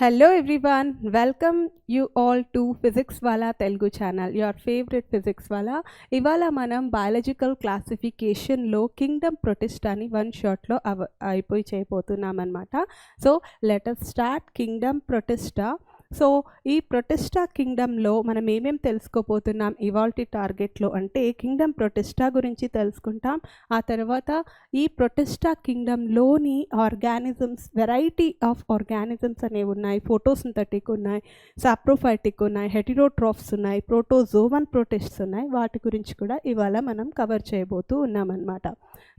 Hello everyone, welcome you all to Physics Wala Telugu channel, your favorite Physics Wala. ఇవాళ మనం biological క్లాసిఫికేషన్లో Kingdom Protista అని one షాట్లో అయిపోయి చేయబోతున్నాం అనమాట. So let us start Kingdom protista. So ఈ Protista కింగ్డమ్లో మనం ఏమేమి తెలుసుకోబోతున్నాం ఇవాల్టి టార్గెట్లో అంటే కింగ్డమ్ ప్రొటిస్టా గురించి తెలుసుకుంటాం. ఆ తర్వాత ఈ ప్రొటిస్టా కింగ్డమ్లోని ఆర్గానిజమ్స్, వెరైటీ ఆఫ్ ఆర్గానిజమ్స్ అనేవి ఉన్నాయి. ఫోటోసింథటిక్ ఉన్నాయి, సాప్రోఫైటిక్ ఉన్నాయి, హెటిరోట్రాఫ్స్ ఉన్నాయి, ప్రోటోజోవన్ ప్రొటిస్ట్స్ ఉన్నాయి. వాటి గురించి కూడా ఇవాళ మనం కవర్ చేయబోతూ ఉన్నామన్నమాట.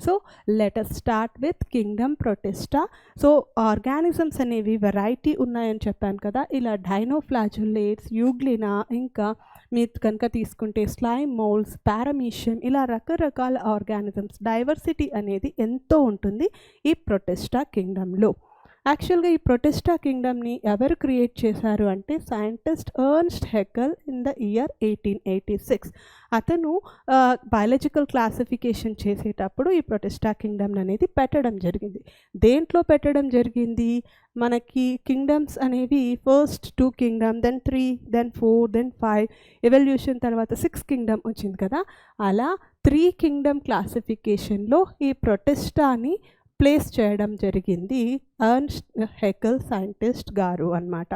So let us start with kingdom protista. So organisms అనేవి వెరైటీ ఉన్నాయని చెప్పాను కదా. ఇలా డైనోఫ్లాజులేట్స్, యూగ్లినా, ఇంకా మీరు కనుక తీసుకుంటే స్లైమ్ మోల్డ్స్, పారామీషియం, ఇలా రకరకాల ఆర్గానిజమ్స్ డైవర్సిటీ అనేది ఎంతో ఉంటుంది ఈ ప్రొటిస్టా కింగ్డమ్లో. యాక్చువల్గా ఈ ప్రొటిస్టా కింగ్డమ్ని ఎవరు క్రియేట్ చేశారు అంటే scientist Ernst Haeckel in the year 1886. అతను బయాలజికల్ క్లాసిఫికేషన్ చేసేటప్పుడు ఈ ప్రొటిస్టా కింగ్డమ్ అనేది పెట్టడం జరిగింది. దేంట్లో పెట్టడం జరిగింది? మనకి కింగ్డమ్స్ అనేవి first 2 kingdom, then 3, then 4, then 5, evolution తర్వాత 6 కింగ్డమ్ వచ్చింది కదా. అలా 3 కింగ్డమ్ క్లాసిఫికేషన్లో ఈ ప్రొటిస్టాని ప్లేస్ చేయడం జరిగింది ఎర్న్స్ట్ హెకెల్ సైంటిస్ట్ గారు అన్నమాట.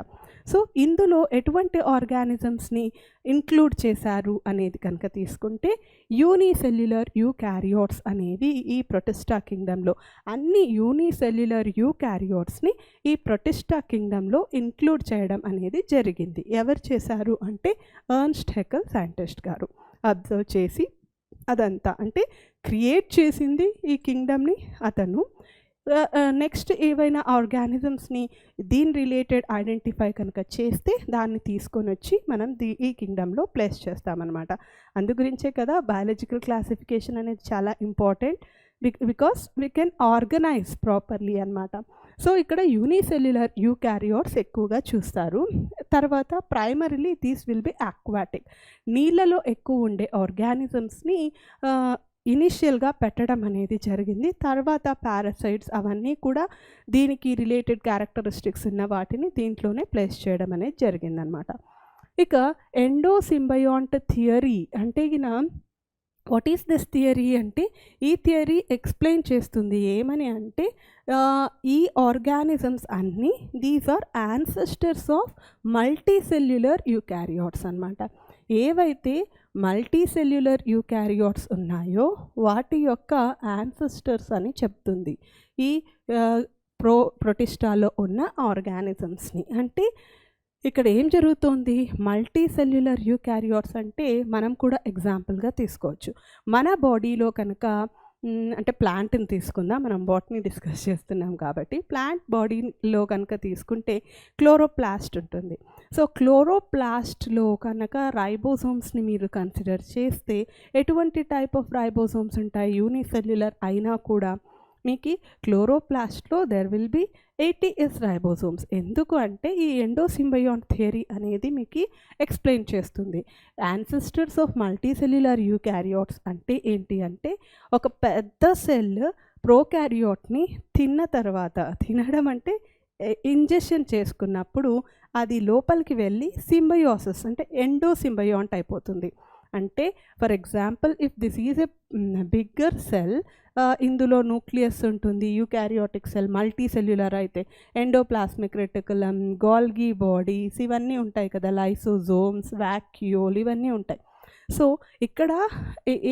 సో ఇందులో ఎటువంటి ఆర్గానిజమ్స్ని ఇంక్లూడ్ చేశారు అనేది కనుక తీసుకుంటే యూనిసెల్యులర్ యూకారియోట్స్ అనేవి ఈ ప్రొటిస్టా కింగ్డమ్లో, అన్ని యూనిసెల్యులర్ యూకారియోట్స్ని ఈ ప్రొటిస్టా కింగ్డమ్లో ఇంక్లూడ్ చేయడం అనేది జరిగింది. ఎవరు చేశారు అంటే ఎర్న్స్ట్ హెకెల్ సైంటిస్ట్ గారు అబ్జర్వ్ చేసి అదంతా అంటే క్రియేట్ చేసింది ఈ కింగ్డమ్ని అతను. నెక్స్ట్ ఏవైనా ఆర్గానిజమ్స్ని దీని రిలేటెడ్ ఐడెంటిఫై కనుక చేస్తే దాన్ని తీసుకొని వచ్చి మనం ఈ కింగ్డమ్లో ప్లేస్ చేస్తామన్నమాట. అందు గురించే కదా బయాలజికల్ క్లాసిఫికేషన్ అనేది చాలా important, because we can organise properly అన్నమాట. సో ఇక్కడ యూనిసెల్యులర్ యూకారియోట్స్ ఎక్కువగా చూస్తారు. తర్వాత primarily these will be aquatic, నీళ్ళలో ఎక్కువ ఉండే ఆర్గానిజమ్స్ని ఇనిషియల్గా పెట్టడం అనేది జరిగింది. తర్వాత పారాసైట్స్ అవన్నీ కూడా దీనికి రిలేటెడ్ క్యారెక్టరిస్టిక్స్ ఉన్న వాటిని దీంట్లోనే ప్లేస్ చేయడం అనేది జరిగిందనమాట. ఇక ఎండోసింబయాంట్ థియరీ అంటే వాట్ ఈస్ దిస్ థియరీ అంటే ఈ థియరీ ఎక్స్ప్లెయిన్ చేస్తుంది ఏమని అంటే ఈ ఆర్గానిజమ్స్ అన్నీ these are ancestors of multicellular eukaryotes అన్నమాట. ఏవైతే మల్టీసెల్యులర్ యూకారియోట్స్ ఉన్నాయో వాటి యొక్క యాన్సెస్టర్స్ అని చెప్తుంది ఈ ప్రొటిస్టాలో ఉన్న ఆర్గానిజమ్స్ని. అంటే ఇక్కడ ఏం జరుగుతోంది? మల్టీసెల్యులర్ యూకారియోట్స్ అంటే మనం కూడా ఎగ్జాంపుల్గా తీసుకోవచ్చు. మన బాడీలో కనుక అంటే ప్లాంట్ని తీసుకుందాం, మనం బాటనీ డిస్కస్ చేస్తున్నాం కాబట్టి ప్లాంట్ బాడీలో కనుక తీసుకుంటే క్లోరోప్లాస్ట్ ఉంటుంది. సో క్లోరోప్లాస్ట్లో కనుక రైబోసోమ్స్ని మీరు కన్సిడర్ చేస్తే ఎటువంటి టైప్ ఆఫ్ రైబోసోమ్స్ ఉంటాయి? యూనిసెల్యులర్ అయినా కూడా మీకు క్లోరోప్లాస్ట్లో there will be 80S ribosomes. ఎందుకు అంటే ఈ ఎండోసింబయాంట్ థియరీ అనేది మీకు ఎక్స్ప్లెయిన్ చేస్తుంది. యాన్సెస్టర్స్ ఆఫ్ మల్టీసెల్యులర్ యూకారియోట్స్ అంటే ఏంటి అంటే ఒక పెద్ద సెల్ ప్రోకారియోట్ని తిన్న తర్వాత, తినడం అంటే ఇంజెక్షన్ చేసుకున్నప్పుడు అది లోపలికి వెళ్ళి సింబయోసిస్ అంటే ఎండోసింబయాంట్ అయిపోతుంది. అంటే for example if this is a bigger cell, ఇందులో న్యూక్లియస్ ఉంటుంది, యూకారియోటిక్ సెల్ మల్టీసెల్యులర్ అయితే ఎండోప్లాస్మిక్ రెటికులం, గోల్గి బాడీస్ ఇవన్నీ ఉంటాయి కదా, లైసోజోమ్స్, వాక్యూల్ ఇవన్నీ ఉంటాయి. సో ఇక్కడ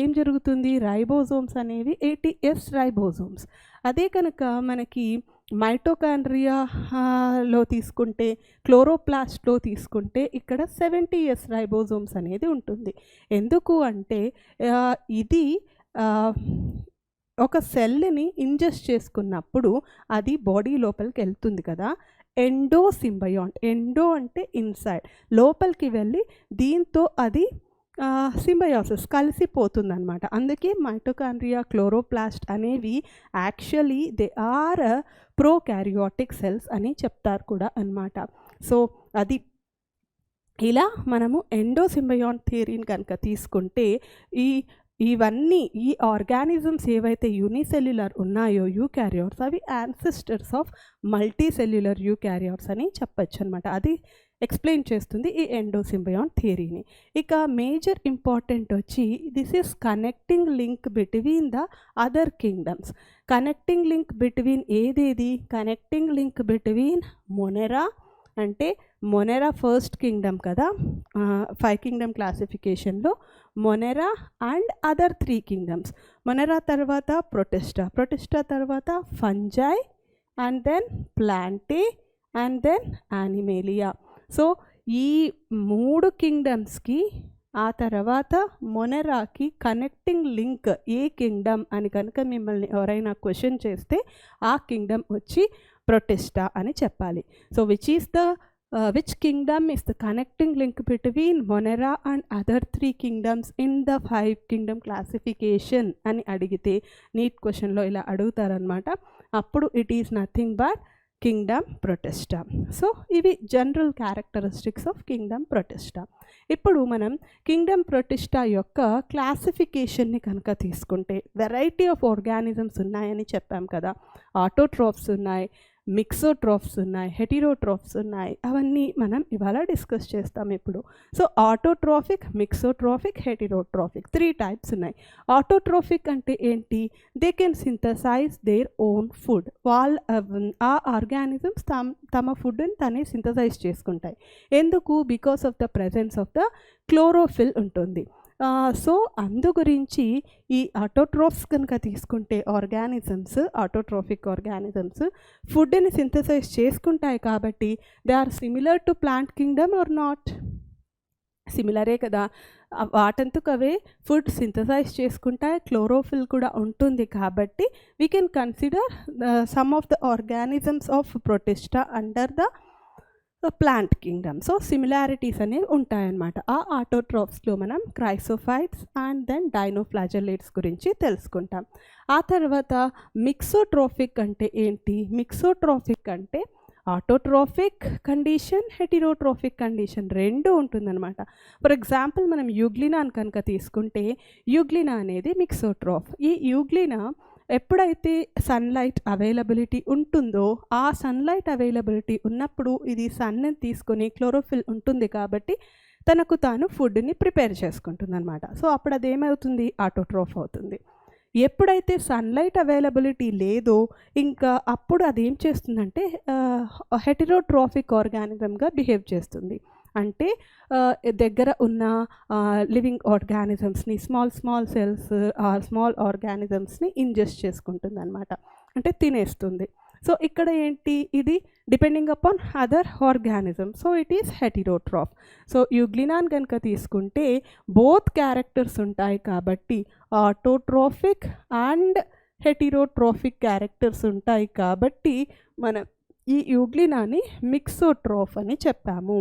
ఏం జరుగుతుంది? రైబోజోమ్స్ అనేవి 80S రైబోజోమ్స్. అదే కనుక మనకి మైటోకాండ్రియాలో తీసుకుంటే, క్లోరోప్లాస్ట్లో తీసుకుంటే ఇక్కడ 70S రైబోజోమ్స్ అనేది ఉంటుంది. ఎందుకు అంటే ఇది ఒక సెల్ని ఇంజెస్ట్ చేసుకున్నప్పుడు అది బాడీ లోపలికి వెళ్తుంది కదా, ఎండోసింబయాంట్, ఎండో అంటే ఇన్సైడ్, లోపలికి వెళ్ళి దీంతో అది సింబయోసిస్ కలిసిపోతుందన్నమాట. అందుకే మైటోకాండ్రియా, క్లోరోప్లాస్ట్ అనేవి actually they are prokaryotic cells అని చెప్తారు కూడా అన్నమాట. సో అది ఇలా మనము ఎండోసింబయాంట్ థియరీని కనుక తీసుకుంటే ఈ ఇవన్నీ ఈ ఆర్గానిజమ్స్ ఏవైతే యూనిసెల్యులర్ ఉన్నాయో యూకారియోట్స్ అవి ancestors of multi cellular eukaryotes అని చెప్పచ్చు అనమాట. అది ఎక్స్ప్లెయిన్ చేస్తుంది ఈ ఎండోసింబయాన్ థియరీని. ఇక మేజర్ ఇంపార్టెంట్ వచ్చి this is connecting link between the other kingdoms. Connecting link between ఏదేది? కనెక్టింగ్ లింక్ బిట్వీన్ మొనెరా, అంటే మొనెరా ఫస్ట్ కింగ్డమ్ కదా 5 కింగ్డమ్ క్లాసిఫికేషన్లో, Monera and other 3 kingdoms. Monera తర్వాత ప్రొటిస్టా తర్వాత fungi and then plantae and then animalia. So ఈ 3 కింగ్డమ్స్కి ఆ తర్వాత మొనెరాకి కనెక్టింగ్ లింక్ ఏ కింగ్డమ్ అని కనుక మిమ్మల్ని ఎవరైనా క్వశ్చన్ చేస్తే ఆ కింగ్డమ్ వచ్చి ప్రొటిస్టా అని చెప్పాలి. So which kingdom is the connecting link between Monera and other 3 kingdoms in the 5 kingdom classification అని అడిగితే నీట్ క్వశ్చన్లో ఇలా అడుగుతారనమాట. అప్పుడు it is nothing but kingdom protista. So ఇవి general characteristics of kingdom protista. ఇప్పుడు మనం కింగ్డమ్ ప్రొటిస్టా యొక్క క్లాసిఫికేషన్ని కనుక తీసుకుంటే వెరైటీ ఆఫ్ ఆర్గానిజమ్స్ ఉన్నాయని చెప్పాం కదా. ఆటోట్రోఫ్స్ ఉన్నాయి, మిక్సోట్రోఫ్స్ ఉన్నాయి, హెటిరోట్రోఫ్స్ ఉన్నాయి. అవన్నీ మనం ఇవాళ డిస్కస్ చేస్తాం ఇప్పుడు. So autotrophic, mixotrophic, heterotrophic 3 types ఉన్నాయి. ఆటోట్రోఫిక్ అంటే ఏంటి? They can synthesise their own food. ఆ ఆర్గానిజమ్స్ తమ ఫుడ్ని తనే సింథసైజ్ చేసుకుంటాయి. ఎందుకు? Because of the presence of the chlorophyll ఉంటుంది. సో అందు గురించి ఈ ఆటోట్రోఫ్స్ కనుక తీసుకుంటే ఆటోట్రోఫిక్ ఆర్గానిజమ్స్ ఫుడ్ని సింథసైజ్ చేసుకుంటాయి కాబట్టి they are similar to plant kingdom or not? సిమిలరే కదా. వాటంతకు అవే ఫుడ్ సింథసైజ్ చేసుకుంటాయి, క్లోరోఫిల్ కూడా ఉంటుంది. కాబట్టి we can consider some of the organisms of protista under the plant kingdom. So similarities అనేవి ఉంటాయన్నమాట. ఆ ఆటోట్రోఫ్స్లో మనం క్రైసోఫైట్స్ అండ్ దెన్ డైనోఫ్లాజెల్లేట్స్ గురించి తెలుసుకుంటాం. ఆ తర్వాత మిక్సోట్రోఫిక్ అంటే ఏంటి? మిక్సోట్రోఫిక్ అంటే ఆటోట్రోఫిక్ కండిషన్, హెటిరోట్రోఫిక్ కండిషన్ 2 ఉంటుందన్నమాట. ఫర్ ఎగ్జాంపుల్ మనం యూగ్లినాని కనుక తీసుకుంటే యూగ్లినా అనేది మిక్సోట్రోఫ్. ఈ యూగ్లినా ఎప్పుడైతే సన్లైట్ అవైలబిలిటీ ఉంటుందో ఆ సన్లైట్ అవైలబిలిటీ ఉన్నప్పుడు ఇది సన్ని తీసుకొని క్లోరోఫిల్ ఉంటుంది కాబట్టి తనకు తాను ఫుడ్ని ప్రిపేర్ చేసుకుంటుంది అనమాట. సో అప్పుడు అదేమవుతుంది? ఆటోట్రోఫ్ అవుతుంది. ఎప్పుడైతే సన్లైట్ అవైలబిలిటీ లేదో ఇంకా అప్పుడు అదేం చేస్తుందంటే హెటిరోట్రోఫిక్ ఆర్గానిజంగా బిహేవ్ చేస్తుంది. అంటే దగ్గర ఉన్న లివింగ్ ఆర్గానిజమ్స్ని, స్మాల్ సెల్స్ స్మాల్ ఆర్గానిజమ్స్ని ఇంజెస్ట్ చేసుకుంటుంది అనమాట, అంటే తినేస్తుంది. సో ఇక్కడ ఏంటి? ఇది depending upon other organism. So it is heterotroph. So యూగ్లినాన్ కనుక తీసుకుంటే బోత్ క్యారెక్టర్స్ ఉంటాయి కాబట్టి ఆటోట్రోఫిక్ అండ్ హెటిరోట్రోఫిక్ క్యారెక్టర్స్ ఉంటాయి కాబట్టి మనం ఈ యూగ్లినాని మిక్సోట్రోఫ్ అని చెప్పాము.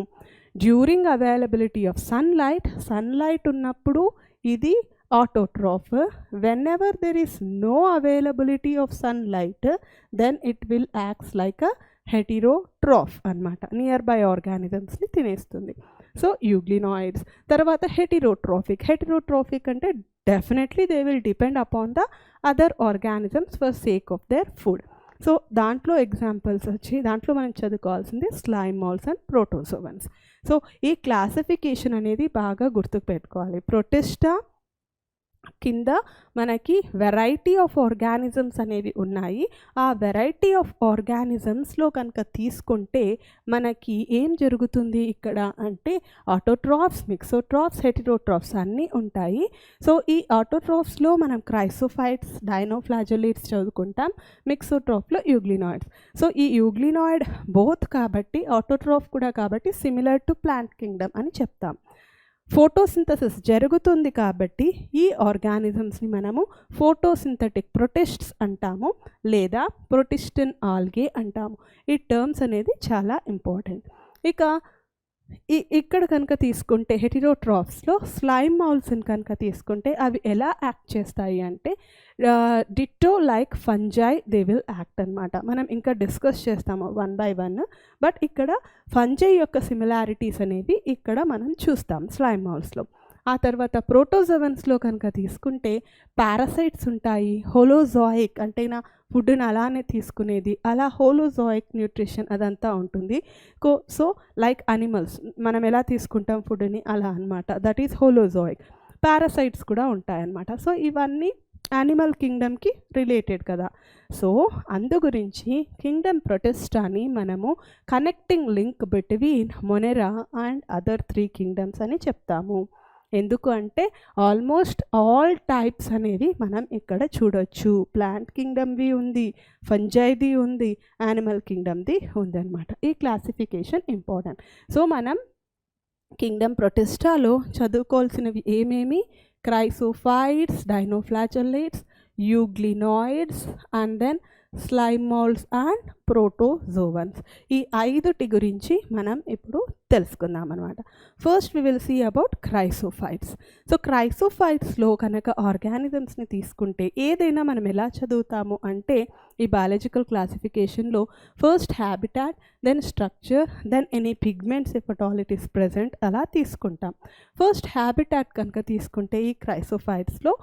డ్యూరింగ్ అవైలబిలిటీ ఆఫ్ సన్లైట్ ఉన్నప్పుడు ఇది autotroph. Whenever there is no availability of sunlight, then it will act like a heterotroph అన్నమాట. నియర్ బై ఆర్గానిజమ్స్ని తినేస్తుంది. So euglenoids. తర్వాత హెటిరోట్రోఫిక్ అంటే definitely they will depend upon the other organisms for sake of their food. So దాంట్లో examples వచ్చి దాంట్లో మనం చదువుకోవాల్సింది slime moulds and protozoans. So ఈ క్లాసిఫికేషన్ అనేది బాగా గుర్తుకు పెట్టుకోవాలి. ప్రొటిస్టా కింద మనకి వెరైటీ ఆఫ్ ఆర్గానిజమ్స్ అనేవి ఉన్నాయి. ఆ వెరైటీ ఆఫ్ ఆర్గానిజమ్స్లో కనుక తీసుకుంటే మనకి ఏం జరుగుతుంది ఇక్కడ అంటే ఆటోట్రాఫ్స్, మిక్సోట్రాఫ్స్, హెటిరోట్రాఫ్స్ అన్నీ ఉంటాయి. సో ఈ ఆటోట్రాఫ్స్లో మనం క్రైసోఫైట్స్, డైనోఫ్లాజెల్లేట్స్ చదువుకుంటాం. మిక్సోట్రాఫ్లో యూగ్లినాయిడ్స్. సో ఈ యూగ్లినాయిడ్ బోత్ కాబట్టి ఆటోట్రాఫ్ కూడా కాబట్టి సిమిలర్ టు ప్లాంట్ కింగ్డమ్ అని చెప్తాం. ఫోటోసింథసిస్ జరుగుతుంది కాబట్టి ఈ ఆర్గానిజమ్స్ని మనము ఫోటోసింథటిక్ ప్రొటిస్ట్స్ అంటాము లేదా ప్రొటిస్టిన్ ఆల్గే అంటాము. ఈ టర్మ్స్ అనేది చాలా ఇంపార్టెంట్. ఇక ఇక్కడ కనుక తీసుకుంటే హెటిరోట్రాఫ్స్లో స్లైమ్ మౌల్స్ని కనుక తీసుకుంటే అవి ఎలా యాక్ట్ చేస్తాయి అంటే ditto like fungi they will act అనమాట. మనం ఇంకా డిస్కస్ చేస్తాము 1 by 1. బట్ ఇక్కడ ఫంజై యొక్క సిమిలారిటీస్ అనేవి ఇక్కడ మనం చూస్తాం స్లైమ్ మౌల్స్లో. ఆ తర్వాత ప్రోటోజోవన్స్లో కనుక తీసుకుంటే పారాసైట్స్ ఉంటాయి, హోలోజోయిక్ అంటే నా ఫుడ్ని అలానే తీసుకునేది, అలా హోలోజోయిక్ న్యూట్రిషన్ అదంతా ఉంటుంది. సో లైక్ అనిమల్స్ మనం ఎలా తీసుకుంటాం ఫుడ్ని అలా అనమాట, దట్ ఈస్ హోలోజోయిక్. పారాసైట్స్ కూడా ఉంటాయన్నమాట. సో ఇవన్నీ యానిమల్ కింగ్డమ్కి రిలేటెడ్ కదా. సో అందు గురించి కింగ్డమ్ ప్రొటిస్టాని మనము connecting link between Monera and other 3 kingdoms అని చెప్తాము. ఎందుకు అంటే ఆల్మోస్ట్ ఆల్ టైప్స్ అనేవి మనం ఇక్కడ చూడొచ్చు. ప్లాంట్ కింగ్డమ్ది ఉంది, ఫంజైది ఉంది, యానిమల్ కింగ్డమ్ది ఉందన్నమాట. ఈ క్లాసిఫికేషన్ ఇంపార్టెంట్. సో మనం కింగ్డమ్ ప్రొటిస్టాలో చదువుకోవాల్సినవి ఏమేమి? Chrysophytes, dinoflagellates, euglenoids and then slime moulds and protozoans. ఈ 5టి గురించి మనం ఇప్పుడు తెలుసుకుందాం అనమాట. First we will see about chrysophytes. So క్రైసోఫైట్స్లో కనుక ఆర్గానిజమ్స్ని తీసుకుంటే ఏదైనా మనం ఎలా చదువుతాము అంటే ఈ బయాలజికల్ క్లాసిఫికేషన్లో first habitat, then structure, then any pigments if at all it is present అలా తీసుకుంటాం. ఫస్ట్ హ్యాబిటాట్ కనుక తీసుకుంటే ఈ క్రైసోఫైట్స్లో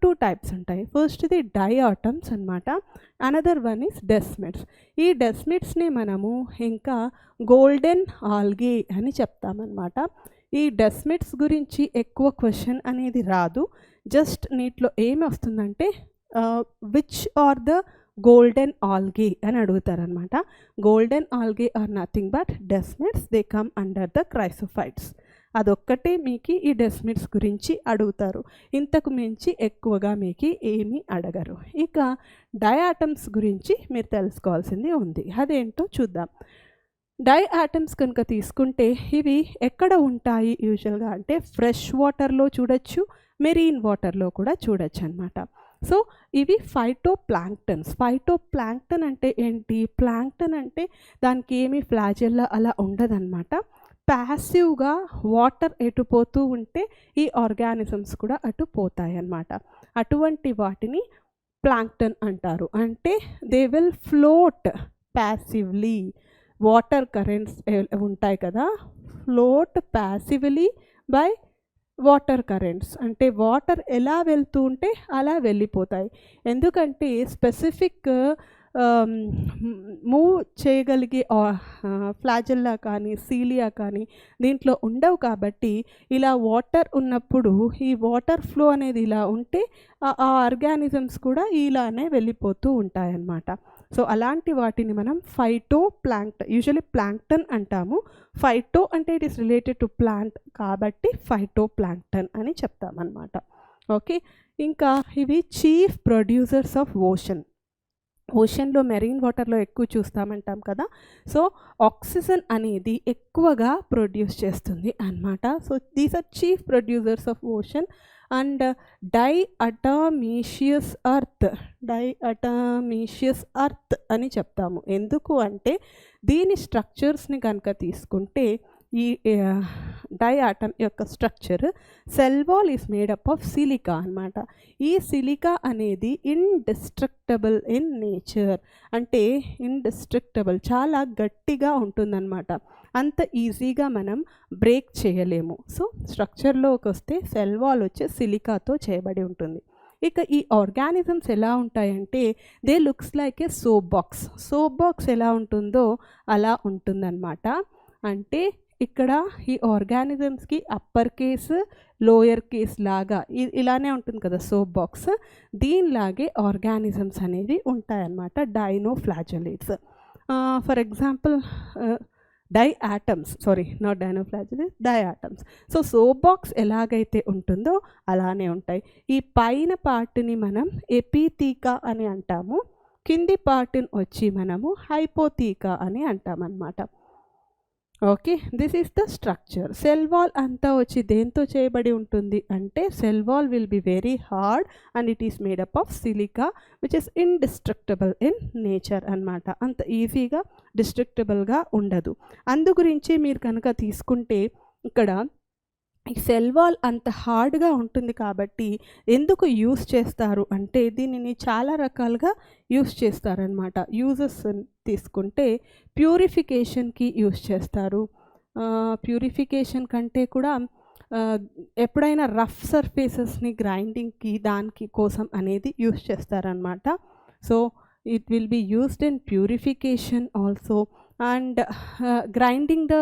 2 టైప్స్ ఉంటాయి. ఫస్ట్ది డైఆటమ్స్ అనమాట, అనదర్ వన్ ఈస్ డెస్మిడ్స్. ఈ డెస్మిడ్స్ని మనము ఇంకా గోల్డెన్ ఆల్గే అని చెప్తామన్నమాట. ఈ డెస్మిడ్స్ గురించి ఎక్కువ క్వశ్చన్ అనేది రాదు, జస్ట్ నీటిలో ఏమి వస్తుందంటే which are the golden algae అని అడుగుతారనమాట. Golden algae are nothing but desmids, they come under the chrysophytes. అదొక్కటే మీకు ఈ డెస్మిడ్స్ గురించి అడుగుతారు, ఇంతకు మించి ఎక్కువగా మీకు ఏమీ అడగరు. ఇక డైఆటమ్స్ గురించి మీరు తెలుసుకోవాల్సింది ఉంది, అదేంటో చూద్దాం. డైఆటమ్స్ కనుక తీసుకుంటే ఇవి ఎక్కడ ఉంటాయి యూజువల్గా అంటే ఫ్రెష్ వాటర్లో చూడొచ్చు, మెరీన్ వాటర్లో కూడా చూడొచ్చు అనమాట. సో ఇవి ఫైటోప్లాంక్టన్స్. ఫైటోప్లాంక్టన్ అంటే ఏంటి? ప్లాంక్టన్ అంటే దానికి ఏమి ఫ్లాజెల్లా అలా ఉండదన్నమాట. ప్యాసివ్గా వాటర్ ఎటు పోతూ ఉంటే ఈ ఆర్గానిజమ్స్ కూడా అటు పోతాయి అన్నమాట. అటువంటి వాటిని ప్లాంక్టన్ అంటారు. అంటే they will float passively. Water currents ఉంటాయి కదా, float passively by water currents. అంటే వాటర్ ఎలా వెళ్తూ ఉంటే అలా వెళ్ళిపోతాయి. ఎందుకంటే స్పెసిఫిక్ మూవ్ చేయగలిగే ఫ్లాజెల్లా కానీ సీలియా కానీ దీంట్లో ఉండవు. కాబట్టి ఇలా వాటర్ ఉన్నప్పుడు ఈ వాటర్ ఫ్లో అనేది ఇలా ఉంటే ఆ ఆర్గానిజమ్స్ కూడా ఇలానే వెళ్ళిపోతూ ఉంటాయన్నమాట. సో అలాంటి వాటిని మనం యూజువల్లీ ప్లాంక్టన్ అంటాము. ఫైటో అంటే it is related to plant కాబట్టి ఫైటోప్లాంక్టన్ అని చెప్తామన్నమాట. ఓకే, ఇంకా ఇవి చీఫ్ ప్రొడ్యూసర్స్ ఆఫ్ ఓషన్లో మెరీన్ వాటర్లో ఎక్కువ చూస్తామంటాం కదా. సో ఆక్సిజన్ అనేది ఎక్కువగా ప్రొడ్యూస్ చేస్తుంది అన్నమాట. So these are chief producers of ocean. And diatomaceous earth అని చెప్తాము. ఎందుకు అంటే దీని స్ట్రక్చర్స్ని కనుక తీసుకుంటే ఈ డైఆటమ్ యొక్క structure cell wall is made up of silica అనమాట. ఈ సిలికా అనేది ఇండిస్ట్రక్టబుల్ ఇన్ నేచర్. అంటే ఇండిస్ట్రక్టబుల్ చాలా గట్టిగా ఉంటుందన్నమాట, అంత ఈజీగా మనం బ్రేక్ చేయలేము. సో స్ట్రక్చర్లోకి వస్తే సెల్ వాల్ వచ్చే సిలికాతో చేయబడి ఉంటుంది. ఇక ఈ ఆర్గానిజమ్స్ ఎలా ఉంటాయంటే they looks like A soap box ఎలా ఉంటుందో అలా ఉంటుందన్నమాట. అంటే ఇక్కడ ఈ ఆర్గానిజమ్స్కి అప్పర్ కేస్ లోయర్ కేస్ లాగా ఇలానే ఉంటుంది కదా సోప్ బాక్స్, దీనిలాగే ఆర్గానిజమ్స్ అనేవి ఉంటాయన్నమాట. Dinoflagellates for example diatoms. So soap box ఎలాగైతే ఉంటుందో అలానే ఉంటాయి. ఈ పైన పార్ట్ని మనం ఎపిథీకా అని అంటాము, కింది పార్ట్ని వచ్చి మనము హైపోథీకా అని అంటామన్నమాట. Okay, this is the structure. Cell wall అంతా వచ్చి దేంతో చేయబడి ఉంటుంది అంటే cell wall will be very hard and it is made up of silica which is indestructible in nature అన్నమాట. అంత ఈజీగా డిస్ట్రక్టబుల్గా ఉండదు. అందు గురించి మీరు కనుక తీసుకుంటే ఇక్కడ ఈ సెల్ వాల్ అంత హార్డ్గా ఉంటుంది కాబట్టి ఎందుకు యూస్ చేస్తారు అంటే దీనిని చాలా రకాలుగా యూస్ చేస్తారనమాట. యూజెస్ తీసుకుంటే ప్యూరిఫికేషన్కి యూస్ చేస్తారు. ప్యూరిఫికేషన్ కంటే కూడా ఎప్పుడైనా రఫ్ సర్ఫేసెస్ని గ్రైండింగ్కి దానికి కోసం అనేది యూస్ చేస్తారనమాట. So it will be used in purification also and grinding the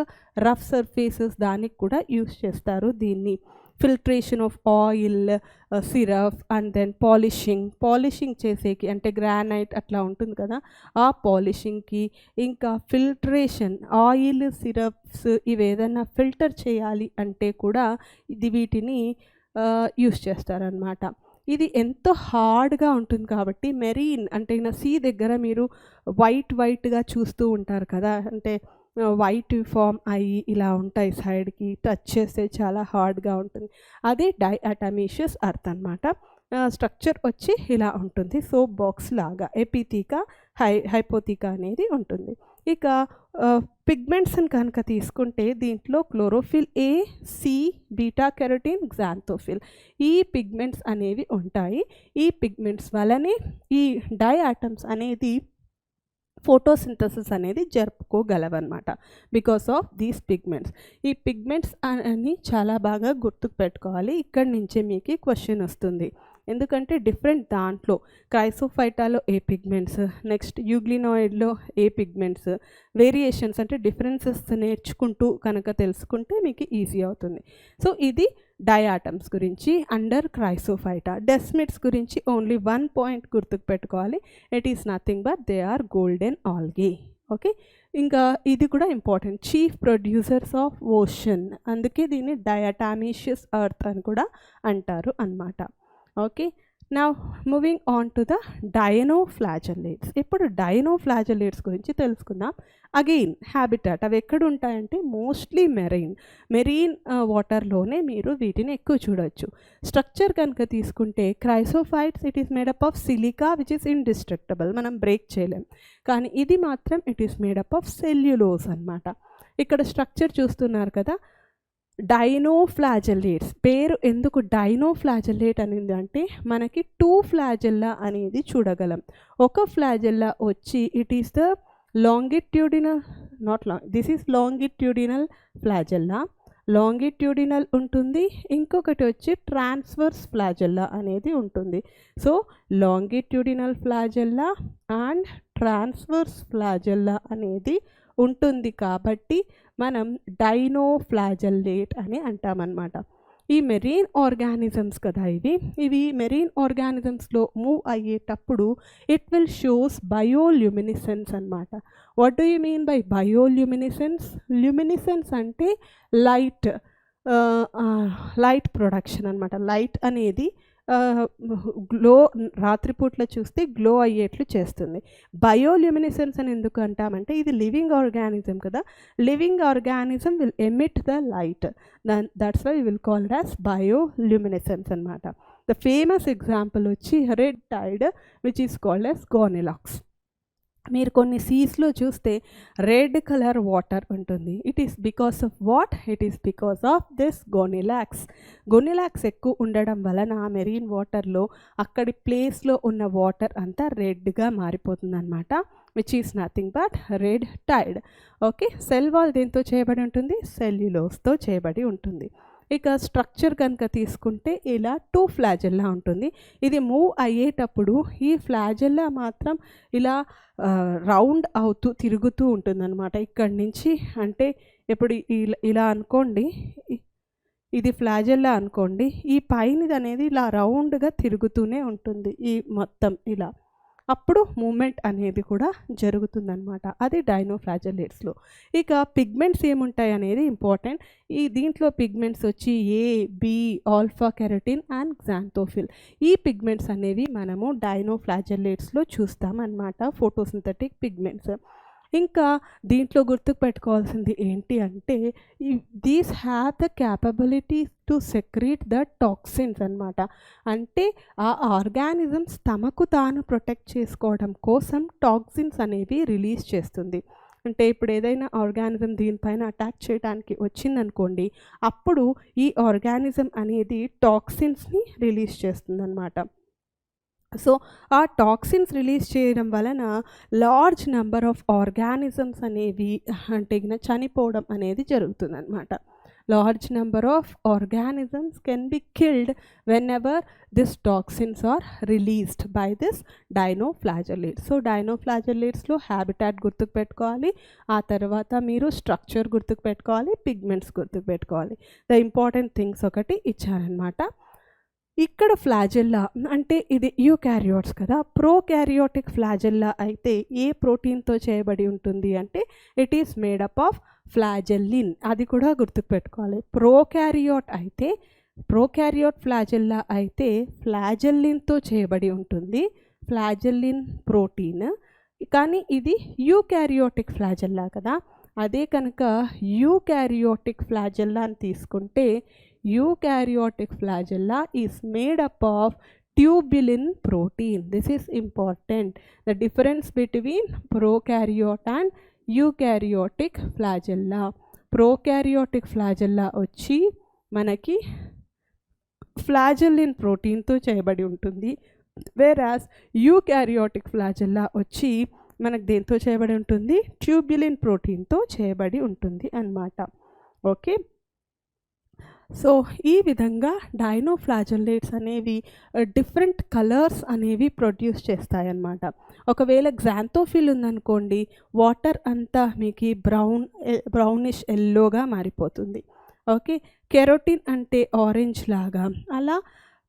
rough surfaces దానికి కూడా యూస్ చేస్తారు దీన్ని. Filtration of oil, syrup and then polishing చేసేకి అంటే గ్రానైట్ అట్లా ఉంటుంది కదా, ఆ పాలిషింగ్కి, ఇంకా ఫిల్ట్రేషన్ ఆయిల్ సిరప్స్ ఇవి ఏదైనా ఫిల్టర్ చేయాలి అంటే కూడా వీటిని యూస్ చేస్తారనమాట. ఇది ఎంతో హార్డ్గా ఉంటుంది కాబట్టి మెరీన్ అంటే సీ దగ్గర మీరు వైట్గా చూస్తూ ఉంటారు కదా, అంటే వైట్ ఫామ్ అయ్యి ఇలా ఉంటాయి సైడ్కి, టచ్ చేస్తే చాలా హార్డ్గా ఉంటుంది. అదే డైఅటమీషియస్ ఎర్త్ అనమాట. స్ట్రక్చర్ వచ్చి ఇలా ఉంటుంది, సోప్ బాక్స్ లాగా ఎపిథీకా హైపోథీకా అనేది ఉంటుంది. ఇక పిగ్మెంట్స్ని కనుక తీసుకుంటే దీంట్లో chlorophyll a, c, beta carotene, xanthophyll ఈ పిగ్మెంట్స్ అనేవి ఉంటాయి. ఈ పిగ్మెంట్స్ వల్లనే ఈ డైఆటమ్స్ అనేది ఫోటోసింథసిస్ అనేది జరుపుకోగలవన్నమాట బికాస్ ఆఫ్ దీస్ పిగ్మెంట్స్. ఈ పిగ్మెంట్స్ అని చాలా బాగా గుర్తుకు పెట్టుకోవాలి. ఇక్కడి నుంచే మీకు క్వశ్చన్ వస్తుంది, ఎందుకంటే డిఫరెంట్ దాంట్లో క్రైసోఫైటాలో ఏ పిగ్మెంట్స్, నెక్స్ట్ యూగ్లినాయిడ్లో ఏ పిగ్మెంట్స్, వేరియేషన్స్ అంటే డిఫరెన్సెస్ నేర్చుకుంటూ కనుక తెలుసుకుంటే మీకు ఈజీ అవుతుంది. సో ఇది డయాటమ్స్ గురించి అండర్ క్రైసోఫైటా. డెస్మిడ్స్ గురించి ఓన్లీ 1 పాయింట్ గుర్తుకు పెట్టుకోవాలి, it is nothing but they are golden algae. Okay, ఇంకా ఇది కూడా important, chief producers of ocean, అందుకే దీన్ని డయాటామీషియస్ ఎర్త్ అని కూడా అంటారు అన్నమాట. Okay, now moving on to the dinoflagellates. ఇప్పుడు డైనోఫ్లాజెల్లేట్స్ గురించి తెలుసుకుందాం. అగైన్ హ్యాబిటాట్ అవి ఎక్కడ ఉంటాయంటే మోస్ట్లీ మెరీన్ వాటర్లోనే మీరు వీటిని ఎక్కువ చూడవచ్చు. స్ట్రక్చర్ కనుక తీసుకుంటే chrysophytes it is made up of silica which is indestructible, మనం బ్రేక్ చేయలేం. కానీ ఇది మాత్రం it is made up of cellulose అనమాట. ఇక్కడ స్ట్రక్చర్ చూస్తున్నారు కదా, డైనోఫ్లాజెల్లేట్స్ పేరు ఎందుకు డైనోఫ్లాజెల్లేట్ అనేది అంటే మనకి 2 ఫ్లాజెల్లా అనేది చూడగలం. ఒక ఫ్లాజెల్లా వచ్చి it is the longitudinal, this is longitudinal flagella, longitudinal ఉంటుంది. ఇంకొకటి వచ్చి ట్రాన్స్వర్స్ ఫ్లాజెల్లా అనేది ఉంటుంది. So longitudinal flagella and transverse flagella అనేది ఉంటుంది కాబట్టి మనం డైనోఫ్లాజెల్లేట్ అని అంటామన్నమాట. ఈ మెరీన్ ఆర్గానిజమ్స్ కదా ఇవి మెరీన్ ఆర్గానిజమ్స్లో మూవ్ అయ్యేటప్పుడు ఇట్ విల్ షోస్ బయోల్యూమినిసెన్స్ అనమాట. What do you mean by bioluminescence? Luminescence అంటే లైట్ ప్రొడక్షన్ అనమాట. లైట్ అనేది గ్లో రాత్రిపూట్ల చూస్తే గ్లో అయ్యేట్లు చేస్తుంది. బయోల్యూమినిసెన్స్ అని ఎందుకు అంటామంటే ఇది లివింగ్ ఆర్గానిజం కదా, living organism will emit the light, that's why will call it as bioluminescence అనమాట. ద ఫేమస్ ఎగ్జాంపుల్ వచ్చి red tide which is called as Gonyaulax. మీరు కొన్ని సీస్లో చూస్తే రెడ్ కలర్ వాటర్ ఉంటుంది. It is because of what? It is because of this Gonyaulax ఎక్కువ ఉండడం వలన మెరీన్ వాటర్లో అక్కడి ప్లేస్లో ఉన్న వాటర్ అంతా రెడ్గా మారిపోతుంది అనమాట, which is nothing but red tide. Okay, cell wall దేంతో చేయబడి ఉంటుంది? సెల్యులోస్తో చేయబడి ఉంటుంది. ఇక స్ట్రక్చర్ కనుక తీసుకుంటే ఇలా 2 ఫ్లాజెల్లా ఉంటుంది. ఇది మూవ్ అయ్యేటప్పుడు ఈ ఫ్లాజెల్లా మాత్రం ఇలా రౌండ్ అవుతూ తిరుగుతూ ఉంటుందన్నమాట. ఇక్కడి నుంచి అంటే ఇప్పుడు ఇలా అనుకోండి, ఇది ఫ్లాజెల్లా అనుకోండి, ఈ పైనది అనేది ఇలా రౌండ్గా తిరుగుతూనే ఉంటుంది ఈ మొత్తం ఇలా, అప్పుడు మూమెంట్ అనేది కూడా జరుగుతుందన్నమాట. అది డైనోఫ్లాజెల్లేట్స్లో. ఇక పిగ్మెంట్స్ ఏముంటాయి అనేది ఇంపార్టెంట్. దీంట్లో పిగ్మెంట్స్ వచ్చి ఏ, బి, ఆల్ఫా కెరటిన్ అండ్ గ్జాంథోఫిల్. ఈ పిగ్మెంట్స్ అనేవి మనము డైనోఫ్లాజెల్లేట్స్లో చూస్తామన్నమాట, ఫోటోసింథటిక్ పిగ్మెంట్స్. ఇంకా దీంట్లో గుర్తుకు పెట్టుకోవాల్సింది ఏంటి అంటే these have the capability to secrete the toxins అనమాట. అంటే ఆ ఆర్గానిజమ్స్ తమకు తాను ప్రొటెక్ట్ చేసుకోవడం కోసం టాక్సిన్స్ అనేవి రిలీజ్ చేస్తుంది. అంటే ఇప్పుడు ఏదైనా ఆర్గానిజం దీనిపైన అటాక్ చేయడానికి వచ్చిందనుకోండి, అప్పుడు ఈ ఆర్గానిజం అనేది టాక్సిన్స్ని రిలీజ్ చేస్తుంది అనమాట. సో ఆ టాక్సిన్స్ రిలీజ్ చేయడం వలన లార్జ్ నెంబర్ ఆఫ్ ఆర్గానిజమ్స్ అనేవి అంటే చనిపోవడం అనేది జరుగుతుందన్నమాట. large number of organisms can be killed whenever these toxins are released by this dinoflagellates. So dinoflagellates లో హ్యాబిటాట్ గుర్తుకు పెట్టుకోవాలి, ఆ తర్వాత మీరు స్ట్రక్చర్ గుర్తుకు పెట్టుకోవాలి, పిగ్మెంట్స్ గుర్తుకు పెట్టుకోవాలి. ద ఇంపార్టెంట్ థింగ్స్ ఒకటి ఇచ్చారనమాట. ఇక్కడ ఫ్లాజెల్లా అంటే ఇది యూకారియోట్స్ కదా. ప్రోకారియోటిక్ ఫ్లాజెల్లా అయితే ఏ ప్రోటీన్తో చేయబడి ఉంటుంది అంటే ఇట్ ఈస్ మేడప్ ఆఫ్ ఫ్లాజెల్లిన్, అది కూడా గుర్తుపెట్టుకోవాలి. ప్రోకారియోట్ ఫ్లాజెల్లా అయితే ఫ్లాజెల్లిన్తో చేయబడి ఉంటుంది, ఫ్లాజెల్లిన్ ప్రోటీన్. కానీ ఇది యూకారియోటిక్ ఫ్లాజెల్లా కదా. అదే కనుక యూకారియోటిక్ ఫ్లాజెల్లా అని తీసుకుంటే eukaryotic flagella is made up of tubulin protein. This is important. The difference between prokaryote and eukaryotic flagella. Prokaryotic flagella వచ్చి మనకి ఫ్లాజెల్లిన్ ప్రోటీన్తో చేయబడి ఉంటుంది, వేరాస్ యూకారియోటిక్ ఫ్లాజెల్లా వచ్చి మనకు దేంతో చేయబడి ఉంటుంది, ట్యూబులిన్ ప్రోటీన్తో చేయబడి ఉంటుంది అన్నమాట. ఓకే, సో ఈ విధంగా డైనోఫ్లాజెల్లేట్స్ అనేవి డిఫరెంట్ కలర్స్ అనేవి ప్రొడ్యూస్ చేస్తాయన్నమాట. ఒకవేళ గ్జాంతోఫిల్ ఉందనుకోండి, వాటర్ అంతా మీకు బ్రౌనిష్ ఎల్లోగా మారిపోతుంది. ఓకే, కెరోటిన్ అంటే ఆరెంజ్ లాగా. అలా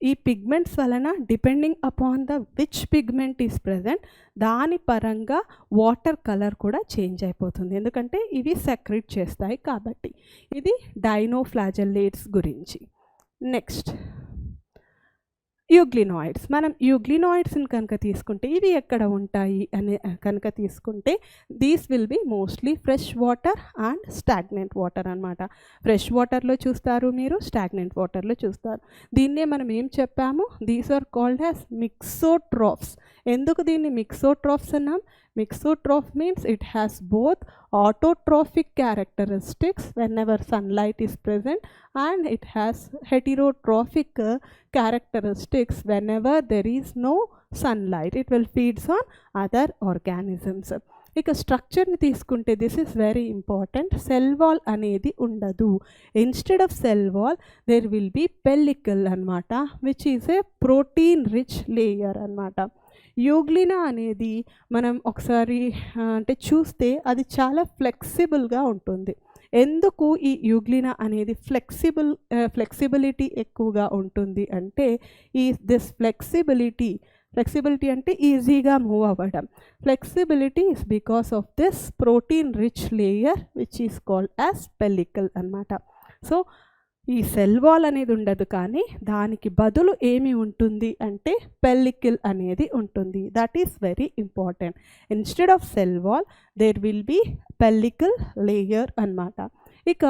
ఈ పిగ్మెంట్స్ వలన depending upon the which pigment is present దాని పరంగా వాటర్ కలర్ కూడా చేంజ్ అయిపోతుంది, ఎందుకంటే ఇవి సెక్రెట్ చేస్తాయి కాబట్టి. ఇది డైనోఫ్లాజెల్లేట్స్ గురించి. Next euglenoids. మనం యూగ్లినాయిడ్స్ని కనుక తీసుకుంటే ఇవి ఎక్కడ ఉంటాయి అని కనుక తీసుకుంటే these will be mostly fresh water and stagnant water అనమాట. ఫ్రెష్ వాటర్లో చూస్తారు మీరు, స్టాగ్నెంట్ వాటర్లో చూస్తారు. దీన్నే మనం ఏం చెప్పాము, దీస్ ఆర్ కాల్డ్ యాజ్ మిక్సోట్రాఫ్స్. ఎందుకు దీన్ని మిక్సోట్రాఫ్స్ అన్నాం? Mixotroph means it has both autotrophic characteristics whenever sunlight is present, and it has heterotrophic characteristics whenever there is no sunlight. It will feeds on other organisms. ఇక స్ట్రక్చర్ని తీసుకుంటే this is very important. Cell wall అనేది ఉండదు. Instead of cell wall there will be pellicle అనమాట, which is a protein rich layer అనమాట. Euglena అనేది మనం ఒకసారి అంటే చూస్తే అది చాలా ఫ్లెక్సిబుల్గా ఉంటుంది. ఎందుకు ఈ యూగ్లినా అనేది ఫ్లెక్సిబిలిటీ ఎక్కువగా ఉంటుంది అంటే దిస్ ఫ్లెక్సిబిలిటీ అంటే ఈజీగా మూవ్ అవ్వడం. Flexibility is because of this protein rich layer which is called as pellicle అనమాట. సో ఈ సెల్ వాల్ అనేది ఉండదు, కానీ దానికి బదులు ఏమి ఉంటుంది అంటే పెల్లికిల్ అనేది ఉంటుంది. That is very important. Instead of cell wall there will be pellicle layer అన్నమాట. ఇక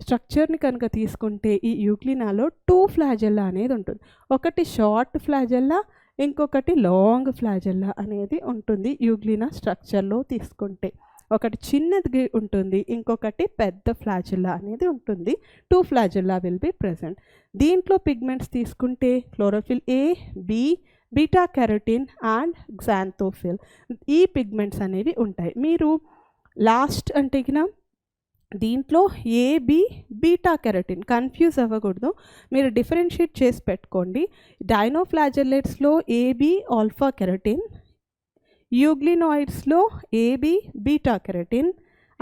స్ట్రక్చర్ని కనుక తీసుకుంటే ఈ యూగ్లినాలో 2 ఫ్లాజెల్లా అనేది ఉంటుంది. ఒకటి షార్ట్ ఫ్లాజెల్లా, ఇంకొకటి లాంగ్ ఫ్లాజెల్లా అనేది ఉంటుంది. యూగ్లినా స్ట్రక్చర్లో తీసుకుంటే ఒకటి చిన్నది ఉంటుంది, ఇంకొకటి పెద్ద ఫ్లాజెల్లా అనేది ఉంటుంది. 2 ఫ్లాజెల్లా విల్ బి ప్రెజెంట్. దీంట్లో పిగ్మెంట్స్ తీసుకుంటే chlorophyll a, b, beta carotene and xanthophyll, ఈ పిగ్మెంట్స్ అనేవి ఉంటాయి. మీరు లాస్ట్ అంటే దీంట్లో ఏబి బీటా కెరోటిన్ కన్ఫ్యూజ్ అవ్వకూడదు, మీరు డిఫరెన్షియేట్ చేసి పెట్టుకోండి. డైనోఫ్లాజెల్లేట్స్లో ఏబి ఆల్ఫా కెరోటిన్, యూగ్లినాయిడ్స్లో ఏబి బీటా కెరోటిన్.